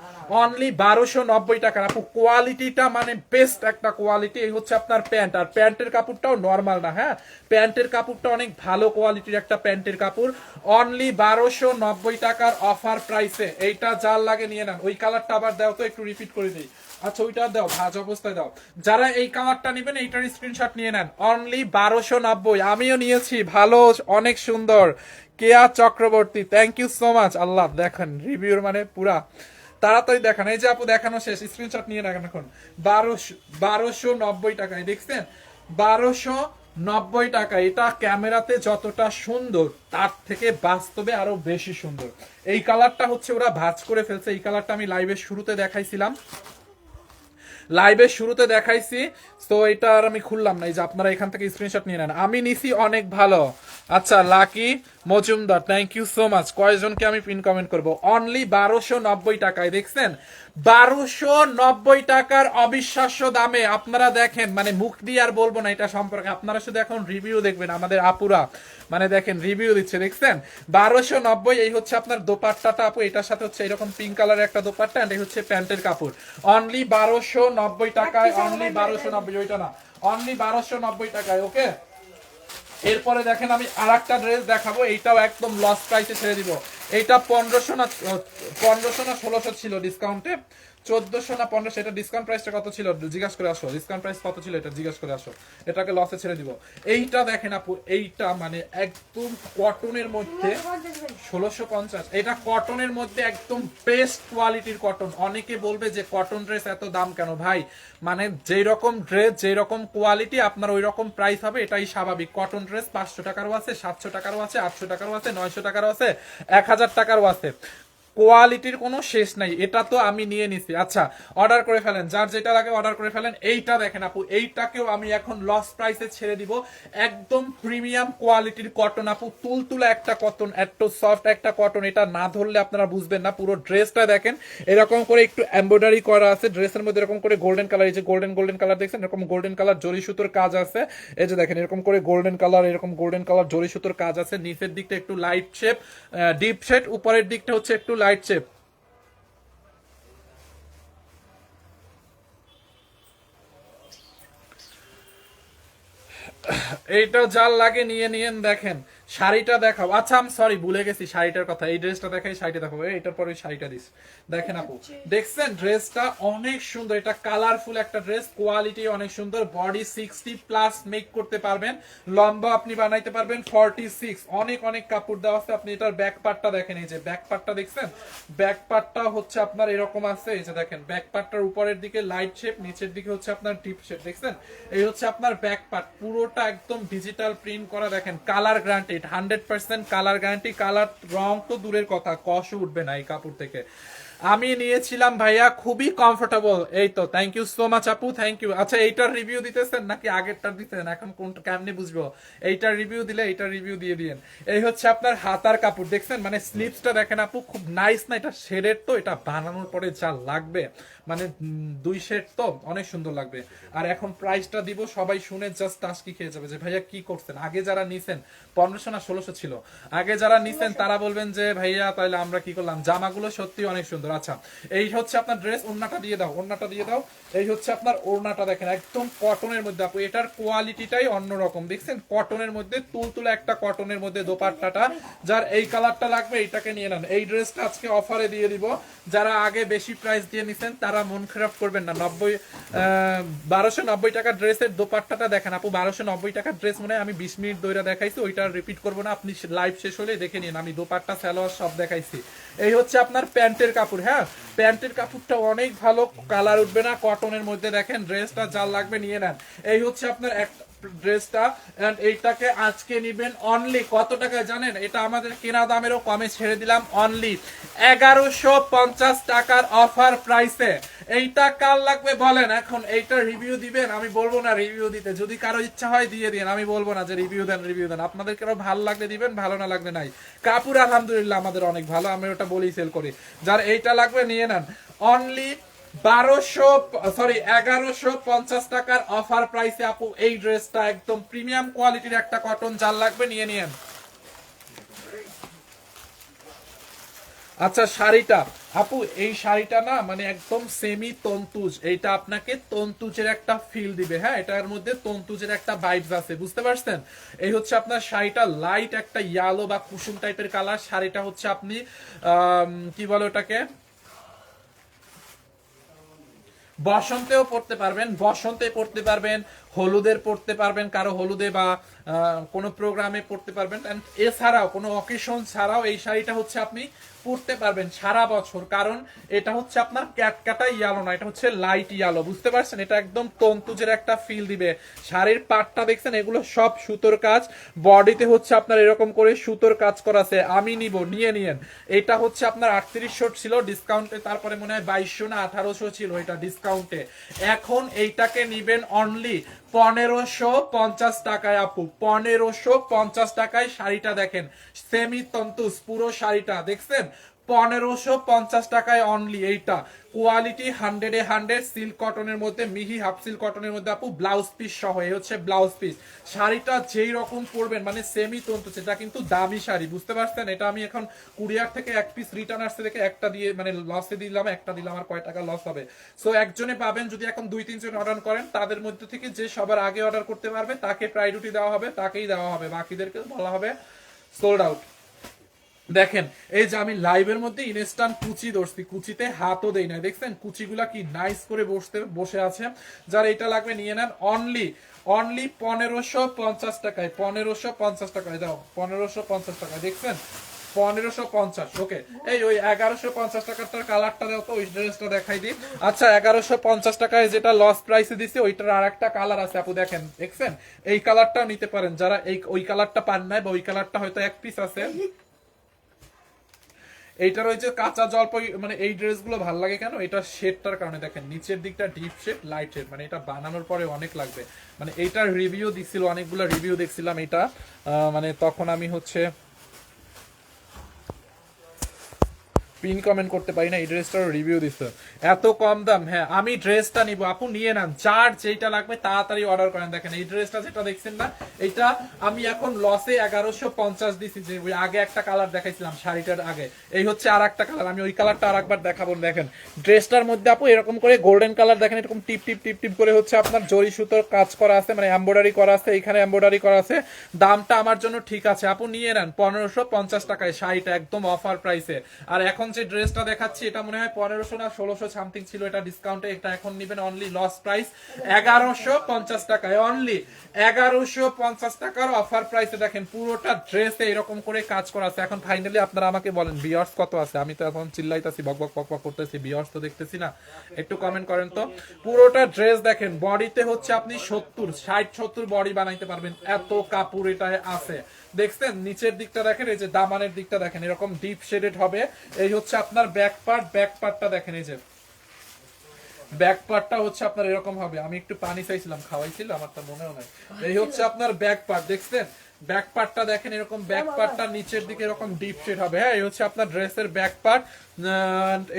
অনলি 1290 টাকার আপু, কোয়ালিটিটা মানে বেস্ট একটা কোয়ালিটি। এই হচ্ছে আপনার প্যান্ট, আর প্যান্টের কাপড়টাও নর্মাল না, হ্যাঁ প্যান্টের কাপড়টা অনেক ভালো কোয়ালিটির একটা প্যান্টের কাপড়। অনলি 1290 টাকার অফার প্রাইসে, এইটা যার লাগে নিয়ে নেন। ওই কালারটা আবার দাও তো, একটু রিপিট করে দিই। আচ্ছা ওইটা দাও, ভাজ অবস্থায় দাও। যারা এই কালারটা নেবেন এইটার স্ক্রিনশট নিয়ে নেন। অনলি 1290। আমিও নিয়েছি, ভালো, অনেক সুন্দর। Keya Chakraborty, thank you so much. আল্লাহ দেখেন রিভিউর মানে পুরা তাড়াতাড়ি দেখান। এই যে আপু দেখানো শেষ, স্ক্রিনশট নিয়ে রাখেন এখন। 1290 টাকায়, দেখছেন 1290 টাকা। এটা ক্যামেরাতে যতটা সুন্দর তার থেকে বাস্তবে আরো বেশি সুন্দর। এই কালারটা হচ্ছে ওরা ভাঁজ করে ফেলছে, এই কালারটা আমি লাইভের শুরুতে দেখাইছিলাম, লাইভের শুরুতে দেখাইছি। তো এটা আর আমি খুললাম না, এই যে আপনারা এখান থেকে স্ক্রিনশট নিয়ে নেন। আমি নিছি অনেক ভালো। আচ্ছা Lucky Majumdar, thank you so much. কয়জনকে আমি পিন কমেন্ট করব? অনলি 1290 টাকায়, দেখছেন 1290 টাকার অবিশ্বাস্য দামে। আপনারা দেখেন, মানে মুখ দিয়ে আর বলবো না এটা সম্পর্কে, আপনারা শুধু এখন রিভিউ দেখবেন। আমাদের আপুরা মানে দেখেন রিভিউ দিচ্ছে, দেখছেন 1290। এই হচ্ছে আপনার দোপাট্টাটা আপু, এটার সাথে হচ্ছে এরকম পিঙ্ক কালারের একটা দোপাট্টা, এন্ড এই হচ্ছে প্যান্টের কাপড়। অনলি 1290 টাকায়, অনলি 1290, ওইটা না, অনলি 1290 টাকায়, ওকে। এরপরে দেখেন আমি আর একটা ড্রেস দেখাবো, এইটাও একদম লস প্রাইসে ছেড়ে দিব। এইটা 1500 না 1600 ছিল ডিসকাউন্টে, 1400 না 1500। এটা ডিসকাউন্ট প্রাইসটা কত ছিল জিজ্ঞাসা করে আসো, ডিসকাউন্ট প্রাইস কত ছিল এটা জিজ্ঞাসা করে আসো। এটাকে লসে ছেড়ে দিব। এইটা দেখেন আপু, এইটা মানে একদম কটনের মধ্যে 1650। এটা কটনের মধ্যে একদম বেস্ট কোয়ালিটির কটন। অনেকে বলবে যে কটন ড্রেস এত দাম কেন ভাই, মানে যেই রকম ড্রেস যেই রকম কোয়ালিটি আপনার ওই রকম প্রাইস হবে, এটাই স্বাভাবিক। কটন ড্রেস 500 টাকারও আছে, 700 টাকারও আছে, 800 টাকারও আছে, 900 টাকারও আছে, 1000 টাকারও আছে। কোয়ালিটির কোনো শেষ নাই। এটা তো আমি নিয়ে নিছি। আচ্ছা অর্ডার করে ফেলেন, যার যেটা লাগে অর্ডার করে ফেলেন। এইটা দেখেন আপু, এইটাকেও আমি এখন লস প্রাইসে ছেড়ে দিব। একদম প্রিমিয়াম কোয়ালিটির কটন আপু, তুলতুলা একটা কটন, এত সফট একটা কটন। এটা না ধরলে আপনারা বুঝবেন না। পুরো ড্রেসটা দেখেন, এরকম করে একটু এমব্রয়ডারি করা আছে ড্রেসের মধ্যে, এরকম করে গোল্ডেন কালার, এই যে গোল্ডেন কালার দেখছেন, এরকম গোল্ডেন কালার জরি সুতোর কাজ আছে। এই যে দেখেন এরকম করে গোল্ডেন কালার, এরকম গোল্ডেন কালার জরি সুতোর কাজ আছে। নিচের দিকটা একটু লাইট শেপ ডিপ শেড, উপরের দিকটা হচ্ছে একটু লাইট শেপ। এইটা যার লাগে নিয়ে নিয়েন। দেখেন শাড়িটা দেখাও। আচ্ছা আমি সরি ভুলে গেছি শাড়িটার কথা। এই ড্রেসটা দেখাই, শাড়িটা দেখাবো। এটার পরে শাড়িটা দিস। দেখেন আপু, দেখছেন ড্রেসটা অনেক সুন্দর। এটা কালারফুল একটা ড্রেস, কোয়ালিটি অনেক সুন্দর। বডি 60+ মেক করতে পারবেন, লম্বা আপনি বানাইতে পারবেন 46। অনেক অনেক কাপড় দেওয়া আছে। আপনি এটার ব্যাক পার্টটা দেখেন, এই যে ব্যাক পার্টটা দেখছেন, ব্যাক পার্টটা হচ্ছে আপনার এরকম আছে। এই যে দেখেন ব্যাক পার্টটার উপরের দিকে লাইট শেপ, নিচের দিকে হচ্ছে আপনার ডিপ শেপ, দেখছেন এই হচ্ছে আপনার ব্যাক পার্ট। পুরোটা একদম ডিজিটাল প্রিন্ট করা। দেখেন colour guarantee 100% colour guarantee. Colour রং তো দূরের কথা, কষও উঠবে না এই কাপড় থেকে। আমি নিয়েছিলাম ভাইয়া, খুবই কমফোর্টেবল। এই তো থ্যাংক ইউ সো মাচ আপু, থ্যাংক ইউ। আচ্ছা এইটার রিভিউ দিতেছেন নাকি আগেরটার দিতেছেন? এখন কোনটা কেমনে বুঝবো? এইটার রিভিউ দিলে এইটার রিভিউ দিয়ে দিয়েন। এই হচ্ছে আপনার হাতার কাপড়, দেখছেন মানে স্লিপসটা দেখেন আপু, খুব নাইস না? এটা শেডের, তো এটা বানানোর পরে যা লাগবে, মানে 2 শেড তো অনেক সুন্দর লাগবে। আর এখন প্রাইসটা দিব, সবাই শুনে জাস্ট টাস্কি খেয়ে যাবে যে ভাইয়া কি করছেন। আগে যারা নিছেন 1500 না 1600 ছিল, আগে যারা নিছেন তারা বলবেন যে ভাইয়া তাহলে আমরা কি করলাম। জামাগুলো সত্যি অনেক সুন্দর। সুন্দর। আচ্ছা এই হচ্ছে আপনার ড্রেস, ওড়নাটা দিয়ে দাও, ওড়নাটা দিয়ে দাও। এই হচ্ছে আপনার ওড়নাটা দেখেন একদম কটনের মধ্যে আপু, এটার কোয়ালিটিটাই অন্যরকম, দেখছেন কটনের মধ্যে তুলতুলে একটা কটনের মধ্যে দোপাট্টাটা। যার এই কালারটা লাগবে এইটাকে নিয়ে নেন। এই ড্রেসটা আজকে অফারে দিয়ে দিব, যারা আগে বেশি প্রাইস দিয়ে নিছেন তারা মন খারাপ করবেন না। 1290 টাকা ড্রেসের দোপাট্টাটা দেখেন আপু, 1290 টাকার ড্রেস মনে হয় আমি 20 মিনিট ধরে দেখাইছি, ওইটা রিপিট করবো না, আপনি লাইভ শেষ হলে দেখে নিন, আমি দোপাট্টা সালোয়ার সব দেখাইছি। এই হচ্ছে আপনার প্যান্টের কাপড়, হ্যাঁ প্যান্টের কাপড়টা অনেক ভালো, কালার উঠবে না, কটনের মধ্যে দেখেন, ড্রেসটা যা লাগবে নিয়ে নেন। এই হচ্ছে আপনার এক ড্রেসটা, এন্ড এইটাকে আজকে নিবেন অনলি কত টাকায় জানেন? এটা আমাদের কেনা দামেরও কমে ছেড়ে দিলাম, অনলি 1150 টাকার অফার প্রাইসে। এইটা কার লাগবে বলেন, এখন এইটা রিভিউ দিবেন, আমি বলবো না রিভিউ দিতে, যদি কারো ইচ্ছা হয় দিয়ে দিন, আমি বলবো না যে রিভিউ দেন রিভিউ দেন, আপনাদের কারো ভালো লাগলে দিবেন, ভালো না লাগলে নাই। কাপড় আলহামদুলিল্লাহ আমাদের অনেক ভালো, আমি ওটা বলেই সেল করি। যার এইটা লাগবে নিয়ে নেন, অনলি 1150 টাকার অফার প্রাইসে আপু এই ড্রেসটা একদম প্রিমিয়াম কোয়ালিটির একটা কটন, যার লাগবে নিয়ে নিয়েন। আচ্ছা শাড়িটা আপু, এই শাড়িটা না মানে একদম সেমি তন্তুজ, এইটা আপনাকে তন্তুজের একটা ফিল দিবে, হ্যাঁ এটার মধ্যে তন্তুজের একটা ভাইবস আছে, বুঝতে পারছেন? এই হচ্ছে আপনার শাড়িটা, লাইট একটা ইয়েলো বা কুসুম টাইপের কালার, শাড়িটা হচ্ছে আপনি কি বলে ওটাকে, বসন্তেও পড়তে পারবেন, বসন্তে পড়তে পারবেন, হলুদের পড়তে পারবেন, কারো হলুদে বা কোনো প্রোগ্রামে পড়তে পারবেন। এছাড়াও কোনো অকেশন ছাড়াও এই শাড়িটা হচ্ছে আপনি পড়তে পারবেন সারা বছর, কারণ এটা হচ্ছে আপনার ক্যাটকাটা ইয়ালো না, এটা হচ্ছে লাইট ইয়ালো, বুঝতে পারছেন? এটা একদম তন্তুজের একটা ফিল দিবে। শাড়ির পাটটা দেখছেন, এগুলো সব সুতোর কাজ, বডিতে হচ্ছে আপনার এরকম করে সুতোর কাজ করা আছে, আমি নিব নিয়ে নিয়েন। এটা হচ্ছে আপনার 3800 ছিল ডিসকাউন্টে, তারপরে মনে হয় 2200 না 1800 ছিল এটা ডিসকাউন্টে, এখন এইটাকে নিবেন অনলি 1550 টাকায় আপু, 1550 টাকায় শাড়িটা দেখেন, সেমি তন্তুস পুরো শাড়িটা দেখছেন, 1550 টাকায় অনলি। এইটা কোয়ালিটি 100 সিল্ক কটনের মধ্যে, মিহি হাফ সিল্ক কটনের মধ্যে আপু, ব্লাউজ পিস সহ, এই হচ্ছে ব্লাউজ পিস। শাড়িটা যেই রকম পরবেন মানে সেমি তন্তু, সেটা কিন্তু দামি শাড়ি, বুঝতে পারছেন? এটা আমি এখন কুরিয়ার থেকে এক পিস রিটার্ন আসছে দেখে একটা দিয়ে মানে লসে দিলাম, একটা দিলাম, আর কয় টাকা লস হবে? সো একজনে পাবেন, যদি এখন 2-3 জন অর্ডার করেন তাদের মধ্যে থেকে যে সবার আগে অর্ডার করতে পারবে তাকে প্রায়োরিটি দেওয়া হবে, তাকেই দেওয়া হবে, বাকিদেরকে বলা হবে সোল্ড আউট। দেখেন এই যে আমি লাইভের মধ্যে ইনস্ট্যান্ট কুচি ধরছি, কুচিতে হাতও দেই না, দেখছেন কুচিগুলা কি নাইস করে বসে আছে। যার এটা লাগবে নিয়ে নেন, অনলি 1550 টাকায়, 1550 টাকায় দাও, 1550 টাকায়, দেখছেন 1550। ওকে এই ওই 1150 টাকার কালারটা দাও তো, ওই ড্রেসটা দেখাই দিই। আচ্ছা 1150 টাকায় যেটা লস প্রাইসে দিছি ওইটার আর একটা কালার আছে আপু, দেখেন দেখছেন, এই কালারটাও নিতে পারেন যারা ওই কালারটা পান নাই, বা ওই কালারটা হয়তো এক পিস আছে। এইটার ওই যে কাঁচা জলপাই, মানে এই ড্রেসগুলো ভালো লাগে কেন, এটা শেডটার কারণে, দেখেন নিচের দিকটা ডিপ শেড লাইট শেড, মানে এটা বানানোর পরে অনেক লাগবে, মানে এইটার রিভিউ দিছিল, অনেকগুলো রিভিউ দেখছিলাম এটা, মানে তখন আমি হচ্ছে পিন কমেন্ট করতে পারি না, এই ড্রেসটার রিভিউ দিচ্ছে, এত কম দাম। হ্যাঁ আমি ড্রেসটা নিব আপু, নিয়ে নেন, যার যেটা লাগবে তাড়াতাড়ি অর্ডার করেন। দেখেন এই ড্রেসটা যেটা দেখছেন না, এটা আমি এখন লসে 1150 দিছি, যে ওই আগে একটা কালার দেখাইছিলাম শাড়িটার আগে, এই হচ্ছে আর একটা কালার, আমি ওই কালারটা আর একবার দেখাবো। দেখেন ড্রেসটার মধ্যে আপু এরকম করে গোল্ডেন কালার, দেখেন এরকম টিপ টিপ টিপ টিপ করে হচ্ছে আপনার জরি সুতোর কাজ করা আছে, মানে এমব্রয়ডারি করা আছে, এখানে এমব্রয়ডারি করা আছে। দামটা আমার জন্য ঠিক আছে আপু, নিয়ে নেন 1550 টাকায় শাড়িটা একদম অফার প্রাইসে। আর এখন যে ড্রেসটা দেখাচ্ছি এটা মনে হয় 1500 না 1600 সামথিং ছিল, এটা ডিসকাউন্টে, এটা এখন নেবেন অনলি লস প্রাইস 1150 টাকায়, অনলি 1150 টাকার অফার প্রাইসে। দেখেন পুরোটা ড্রেসে এরকম করে কাজ করা আছে। এখন ফাইনালি আপনারা আমাকে বলেন ভিউয়ার্স কত আছে, আমি তো এখন চিল্লাইতাছি, বক বক বক বক করতেছি, ভিউয়ার্স তো দেখতেছি না, একটু কমেন্ট করেন তো। পুরোটা ড্রেস দেখেন, বডিতে হচ্ছে আপনি 60-70 বডি বানাইতে পারবেন, এত কাপড় এটায় আছে। দেখছেন নিচের দিকটা দেখেন, এই যে দামানের দিকটা দেখেন এরকম ডিপ শেডেড হবে। এই হচ্ছে আপনার ব্যাক পার্টটা দেখেন, এই যে ব্যাক পার্টটা হচ্ছে আপনার এরকম হবে। আমি একটু পানি চাইছিলাম, খাওয়াইছিল আমার তো মনেও নাই। এই হচ্ছে আপনার ব্যাক পার্ট, দেখছেন ব্যাক পার্টটা দেখেন এরকম, ব্যাক পার্টটা নিচের দিকে এরকম ডিপ শেড হবে। হ্যাঁ এই হচ্ছে আপনার ড্রেসের ব্যাক পার্ট।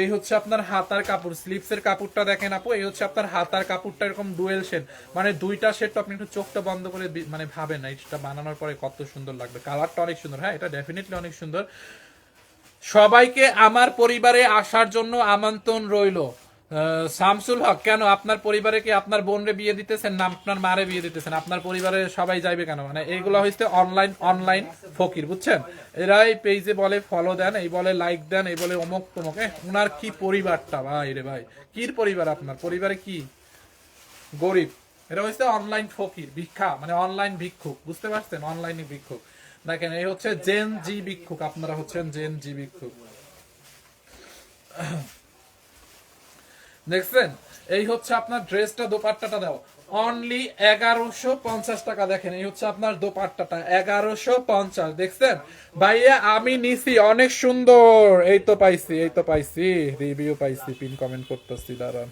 এই হচ্ছে আপনার হাতার কাপড়, স্লিভসের কাপড়টা দেখেন আপু, এই হচ্ছে আপনার হাতার কাপড়টা এরকম ডুয়েল শেড, মানে দুইটা শেড। তো আপনি একটু চোখটা বন্ধ করে মানে ভাবেন না এটা বানানোর পরে কত সুন্দর লাগবে, কালারটা অনেক সুন্দর। হ্যাঁ এটা ডেফিনেটলি অনেক সুন্দর। সবাইকে আমার পরিবারে আসার জন্য আমন্ত্রণ রইল। শামসুল হক, কেন আপনার পরিবারে কি আপনার বোনরে বিয়ে দিতেছেন না আপনার মারে বিয়ে দিতেছেন? আপনার পরিবারে সবাই যাইবে কেন? মানে এইগুলো হচ্ছে অনলাইন ফকির, বুঝছেন? এরা এই পেজে বলে ফলো দেন, এই বলে লাইক দেন, এই বলে অমুক তমুক। উনার কি পরিবারটা ভাই রে ভাই, কি পরিবার আপনার? পরিবারে কি গরিব? এটা হচ্ছে অনলাইন ফকির, ভিক্ষা, মানে অনলাইন ভিক্ষুক, বুঝতে পারছেন? অনলাইনে ভিক্ষুক। দেখেন এই হচ্ছে জেন জি ভিক্ষুক, আপনারা হচ্ছেন জেন জি ভিক্ষুক। দেখছেন? এই হচ্ছে আপনার ড্রেসটা, দোপাট্টাটা দাও অনলি 1150 টাকা। দেখেন এই হচ্ছে আপনার দোপাট্টাটা 1150। দেখছেন ভাইয়া? আমি নিছি, অনেক সুন্দর। এই তো পাইছি রিভিউ পাইছি, পিন কমেন্ট করতেছি, দাঁড়ান।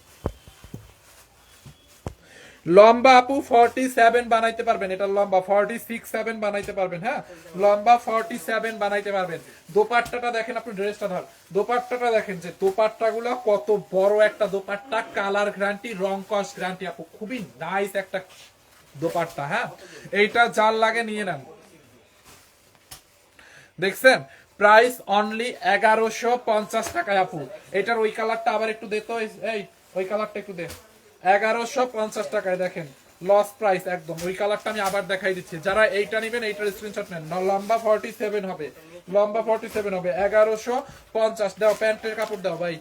লম্বা আপু 47 বানাইতে পারবেন, এটা লম্বা 46-7 বানাইতে পারবেন। হ্যাঁ, লম্বা 47 বানাইতে পারবেন। দোপাট্টাটা দেখেন, আপনি ড্রেসটা ধর, দোপাট্টাটা দেখেন যে দোপাট্টাগুলো কত বড় একটা দোপাট্টা, কালার গ্যারান্টি, রং কস গ্যারান্টি আপু, খুবই নাইস একটা দোপাট্টা। হ্যাঁ, এইটা যার লাগে নিয়ে নেন। দেখছেন? প্রাইস অনলি 1150 টাকায় আপু। এটার ওই কালারটা আবার একটু দে তো, এই ওই কালারটা একটু দে। 1150 টাকায় দেখেন, লস প্রাইস একদম। ওই কালারটা আমি আবার দেখাই দিচ্ছি, যারা এইটা নেবেন এইটার স্ক্রিনশট নেন। লম্বা 47 হবে, লম্বা 47 হবে, 1150। দাও প্যান্টের কাপড় দাও ভাই।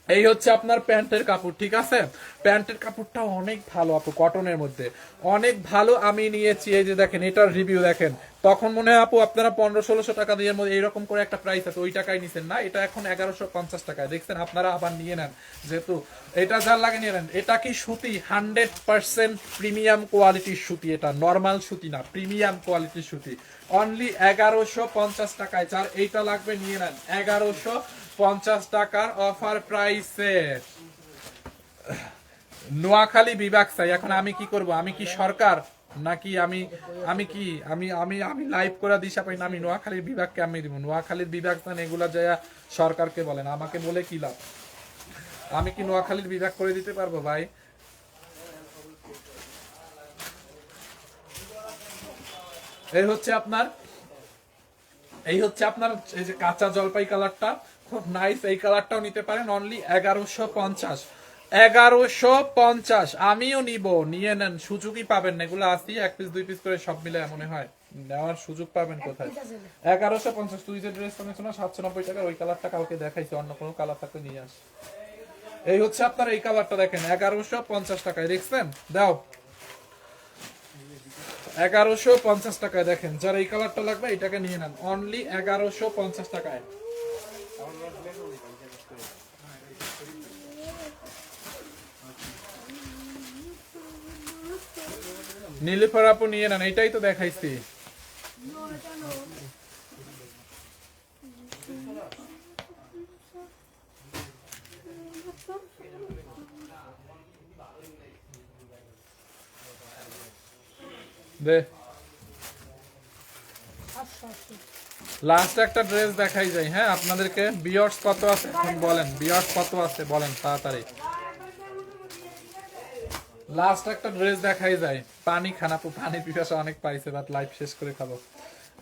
এই হচ্ছে আপনার প্যান্টের কাপড়, ঠিক আছে? প্যান্টের কাপড়টা অনেক ভালো আপু, কটনের মধ্যে অনেক ভালো। আমি নিয়েছি, এই যে দেখেন এটার রিভিউ দেখেন। তখন মনে হয় আপু আপনারা 1500-1600 টাকা দিয়ে এইরকম করে একটা প্রাইস আছে, ওই টাকায় নিছেন না, এটা এখন 1150 টাকায়। দেখছেন? আপনারা আবার নিয়ে নেন, যেহেতু এটা যার লাগে নিয়ে নেন। এটা কি সুতি? 100% প্রিমিয়াম কোয়ালিটির সুতি, এটা নর্মাল সুতি না, প্রিমিয়াম কোয়ালিটির সুতি। অনলি 1150 টাকায়, যার এইটা লাগবে নিয়ে নেন। 1150 টাকার অফার প্রাইসে। নোয়াখালী বিভাগ চাই। এখন আমি কি করব? আমি কি সরকার নাকি? আমি কি আমি লাইভ করে দিশা পাই না? আমি নোয়াখালীর বিভাগকে আমি দিব। নোয়াখালীর বিভাগ চান, এগুলা যায় সরকারকে বলেন, আমাকে বলে কি লাভ? আমি কি নোয়াখালীর বিভাগ করে দিতে পারবো ভাই? এই হচ্ছে আপনার এই যে কাঁচা জলপাই কালারটা, খুব নাইস। এই কালারটাও নিতে পারেন, অনলি 1150। 1150 আমিও নিব, নিয়ে নেন, সুযোগই পাবেন না। এগুলো আসি 1 পিস 2 পিস করে সব মিলে মনে হয় নেওয়ার সুযোগ পাবেন কোথায়? 1150। তুই যে ড্রেস কিনেছ না 790 টাকা, ওই কালারটা কাউকে দেখাইছে, অন্য কোনো কালার থাকলে নিয়ে আস। এই হচ্ছে আপনার এই কালারটা দেখেন 1150 টাকায়। দেখছেন? দাও 1150 টাকায়। দেখেন, যার এই কালারটা লাগবে এটাকে নিয়ে নেন, অনলি 1150 টাকায়। নীলিফার আপু নিয়ে নেন, এটাই তো দেখাইছি। দে লাস্ট একটা ড্রেস দেখাই যায়। হ্যাঁ, আপনাদেরকে বিয়ার্স কত আছে এখন বলেন, বিয়ার্স কত আছে বলেন তাড়াতাড়ি। লাস্ট একটা ড্রেস দেখাই যায়। পানি খানা, পানি পিপাসা অনেক পাইছে, বাট লাইফ শেষ করে খাবো।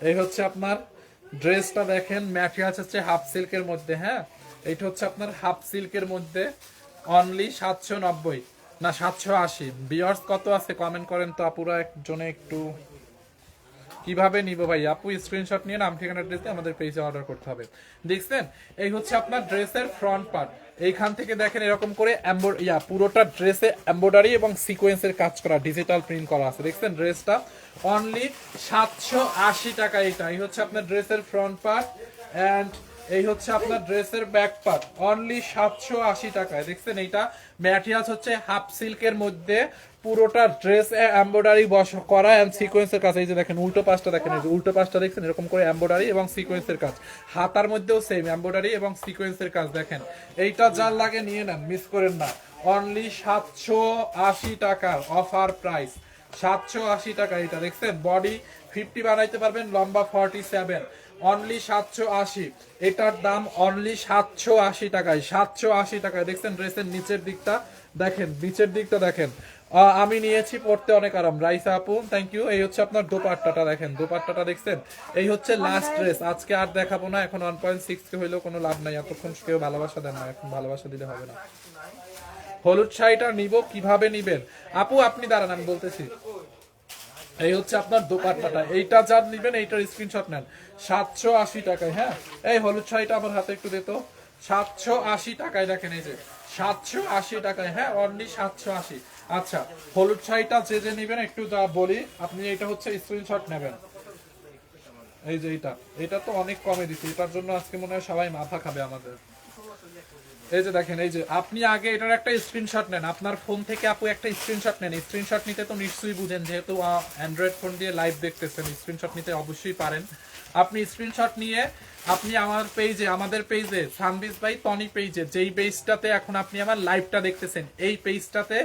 এই হচ্ছে আপনার ড্রেসটা দেখেন, ম্যাটেরিয়ালস হচ্ছে হাফ সিল্কের মধ্যে। হ্যাঁ, এইটা হচ্ছে আপনার হাফ সিল্কের মধ্যে, অনলি 790 না 780। বিয়ার্স কত আছে কমেন্ট করেন তো আপুরা, একজনে একটু। কিভাবে নিব ভাই? আপু স্ক্রিনশট নিয়ে নাম ঠিকানা ড্রেস দিয়ে আমাদের পেজে অর্ডার করতে হবে। দেখছেন? এই হচ্ছে আপনার ড্রেসের ফ্রন্ট পার্ট। এইখান থেকে দেখেন এরকম করে পুরোটা ড্রেসে এমব্রয়ডারি এবং সিকোয়েন্সের কাজ করা, ডিজিটাল প্রিন্ট করা আছে। দেখছেন? ড্রেসটা অনলি 780 টাকা। এই হচ্ছে আপনার ড্রেসের ফ্রন্ট পার্ট, এন্ড এই হচ্ছে আপনার ড্রেসের ব্যাক পার্ট, অনলি 780 টাকায়। দেখছেন? এইটা ম্যাটেরিয়ালস হচ্ছে হাফ সিল্কের মধ্যে, পুরোটা ড্রেস এমব্রয়ডারি করা এন্ড সিকোয়েন্সের কাজ। এই যে দেখেন উল্টো পাশটা দেখেন, এই যে উল্টো পাশটা দেখছেন এরকম করে এমব্রয়ডারি এবং সিকোয়েন্সের কাজ। হাতার মধ্যেও সেম এমব্রয়ডারি এবং সিকোয়েন্সের কাজ। দেখেন, এইটা যার লাগে নিয়ে নেন, মিস করেন না। অনলি 780 টাকার অফার প্রাইস, 780 টাকা। এটা দেখছেন? বডি 50 বানাইতে পারবেন, লম্বা 47, অনলি 780। এটার দাম অনলি 780 টাকায়, 780 টাকায়। দেখছেন? ড্রেসের নিচের দিকটা দেখেন, নিচের দিকটা দেখেন, আমি নিয়েছি, পড়তে অনেক আরাম। রাইসা আপু থ্যাংক ইউ। এই হচ্ছে আপনার দোপাট্টাটা, দেখেন দোপাট্টাটা দেখছেন, এই হচ্ছে লাস্ট ড্রেস। আজকে আর দেখাবো না, এখন 1.6 কে হইলেও কোনো লাভ নাই, এতক্ষণ কেউ ভালোবাসা দেন না, এখন ভালোবাসা দিলে হবে না। হলুদ শাড়িটা নিব, কিভাবে নিবেন আপু? আপনি দাঁড়ান, আমি বলতেছি। এই হচ্ছে আপনার দোপাট্টাটা, এইটা যার নিবেন এইটার স্ক্রিনশট নেন। 780 টাকায়। হ্যাঁ, এই হলুদ শাড়িটা আমার হাতে একটু দিত। 780 টাকায়, দেখেন এই যে 780 টাকায়। হ্যাঁ, অনলি 780। আচ্ছা, হলুদ শাড়িটা যে যে নিবেন একটু যা বলি, আপনি এটা হচ্ছে স্ক্রিনশট নেবেন। এই যে এটা তো অনেক কমে দিচ্ছি, এটার জন্য আজকে মনে হয় সবাই মাথা খাবে আমাদের। এই যে দেখেন, এই যে আপনি আগে এটার একটা স্ক্রিনশট নেন, আপনার ফোন থেকে আপু একটা স্ক্রিনশট নেন। স্ক্রিনশট নিতে তো নিশ্চয়ই বুঝেন, যেহেতু অ্যান্ড্রয়েড ফোন দিয়ে লাইভ দেখতেছেন, স্ক্রিনশট নিতে অবশ্যই পারেন। আপনি স্ক্রিনশট নিয়ে আপনি আমার পেজে, আমাদের পেজে সানবিজ বাই টনি পেজে, যেই পেজটাতে এখন আপনি আমার লাইভটা দেখতেছেন, এই পেজটাতে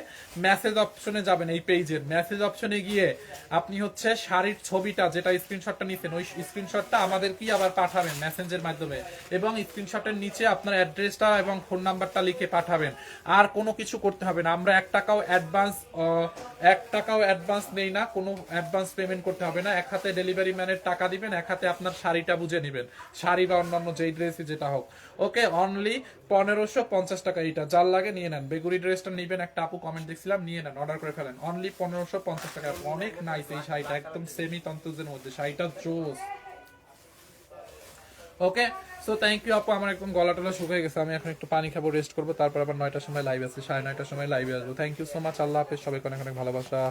মেসেজ অপশনে যাবেন। এই পেজের মেসেজ অপশনে গিয়ে আপনি হচ্ছে শাড়ির ছবিটা, যেটা স্ক্রিনশটটা নিছেন, ওই স্ক্রিনশটটা আমাদেরকেই আবার পাঠাবেন মেসেঞ্জের মাধ্যমে, এবং স্ক্রিনশটের নিচে আপনার অ্যাড্রেসটা এবং ফোন নাম্বারটা লিখে পাঠাবেন। আর কোনো কিছু করতে হবে না, আমরা 1 টাকাও অ্যাডভান্স নেই না, কোনো অ্যাডভান্স পেমেন্ট করতে হবে না। এক হাতে ডেলিভারি ম্যানের টাকা দিবেন, এক হাতে আপনার শাড়িটা বুঝে নেবেন, শাড়ি বা অন্যান্য যেই ড্রেসই যেটা হোক। ওকে, অনলি 1550 টাকা। এইটা যার লাগে নিয়ে নেন। বেগুনি ড্রেসটা নিবেন, একটা আপু কমেন্ট দেখছিলাম, নিয়ে নেন, অর্ডার করে ফেলেন। অনলি 1550 টাকা। অনেক নাইস এই শাড়িটা, একদম সেমি তন্তুজের মধ্যে, শাড়িটা জোস। ওকে, সো থ্যাংক ইউ আপু। আমার একদম গলা টলা শুকিয়ে গেছে, আমি এখন একটু পানি খাবো, রেস্ট করবো, তারপর আবার 9টার সময় লাইভ আছে, 9:30টার সময় লাইভে আসবো। থ্যাংক ইউ সো মাচ, আল্লাহ হাফেজ, সবাইকে অনেক অনেক ভালোবাসা।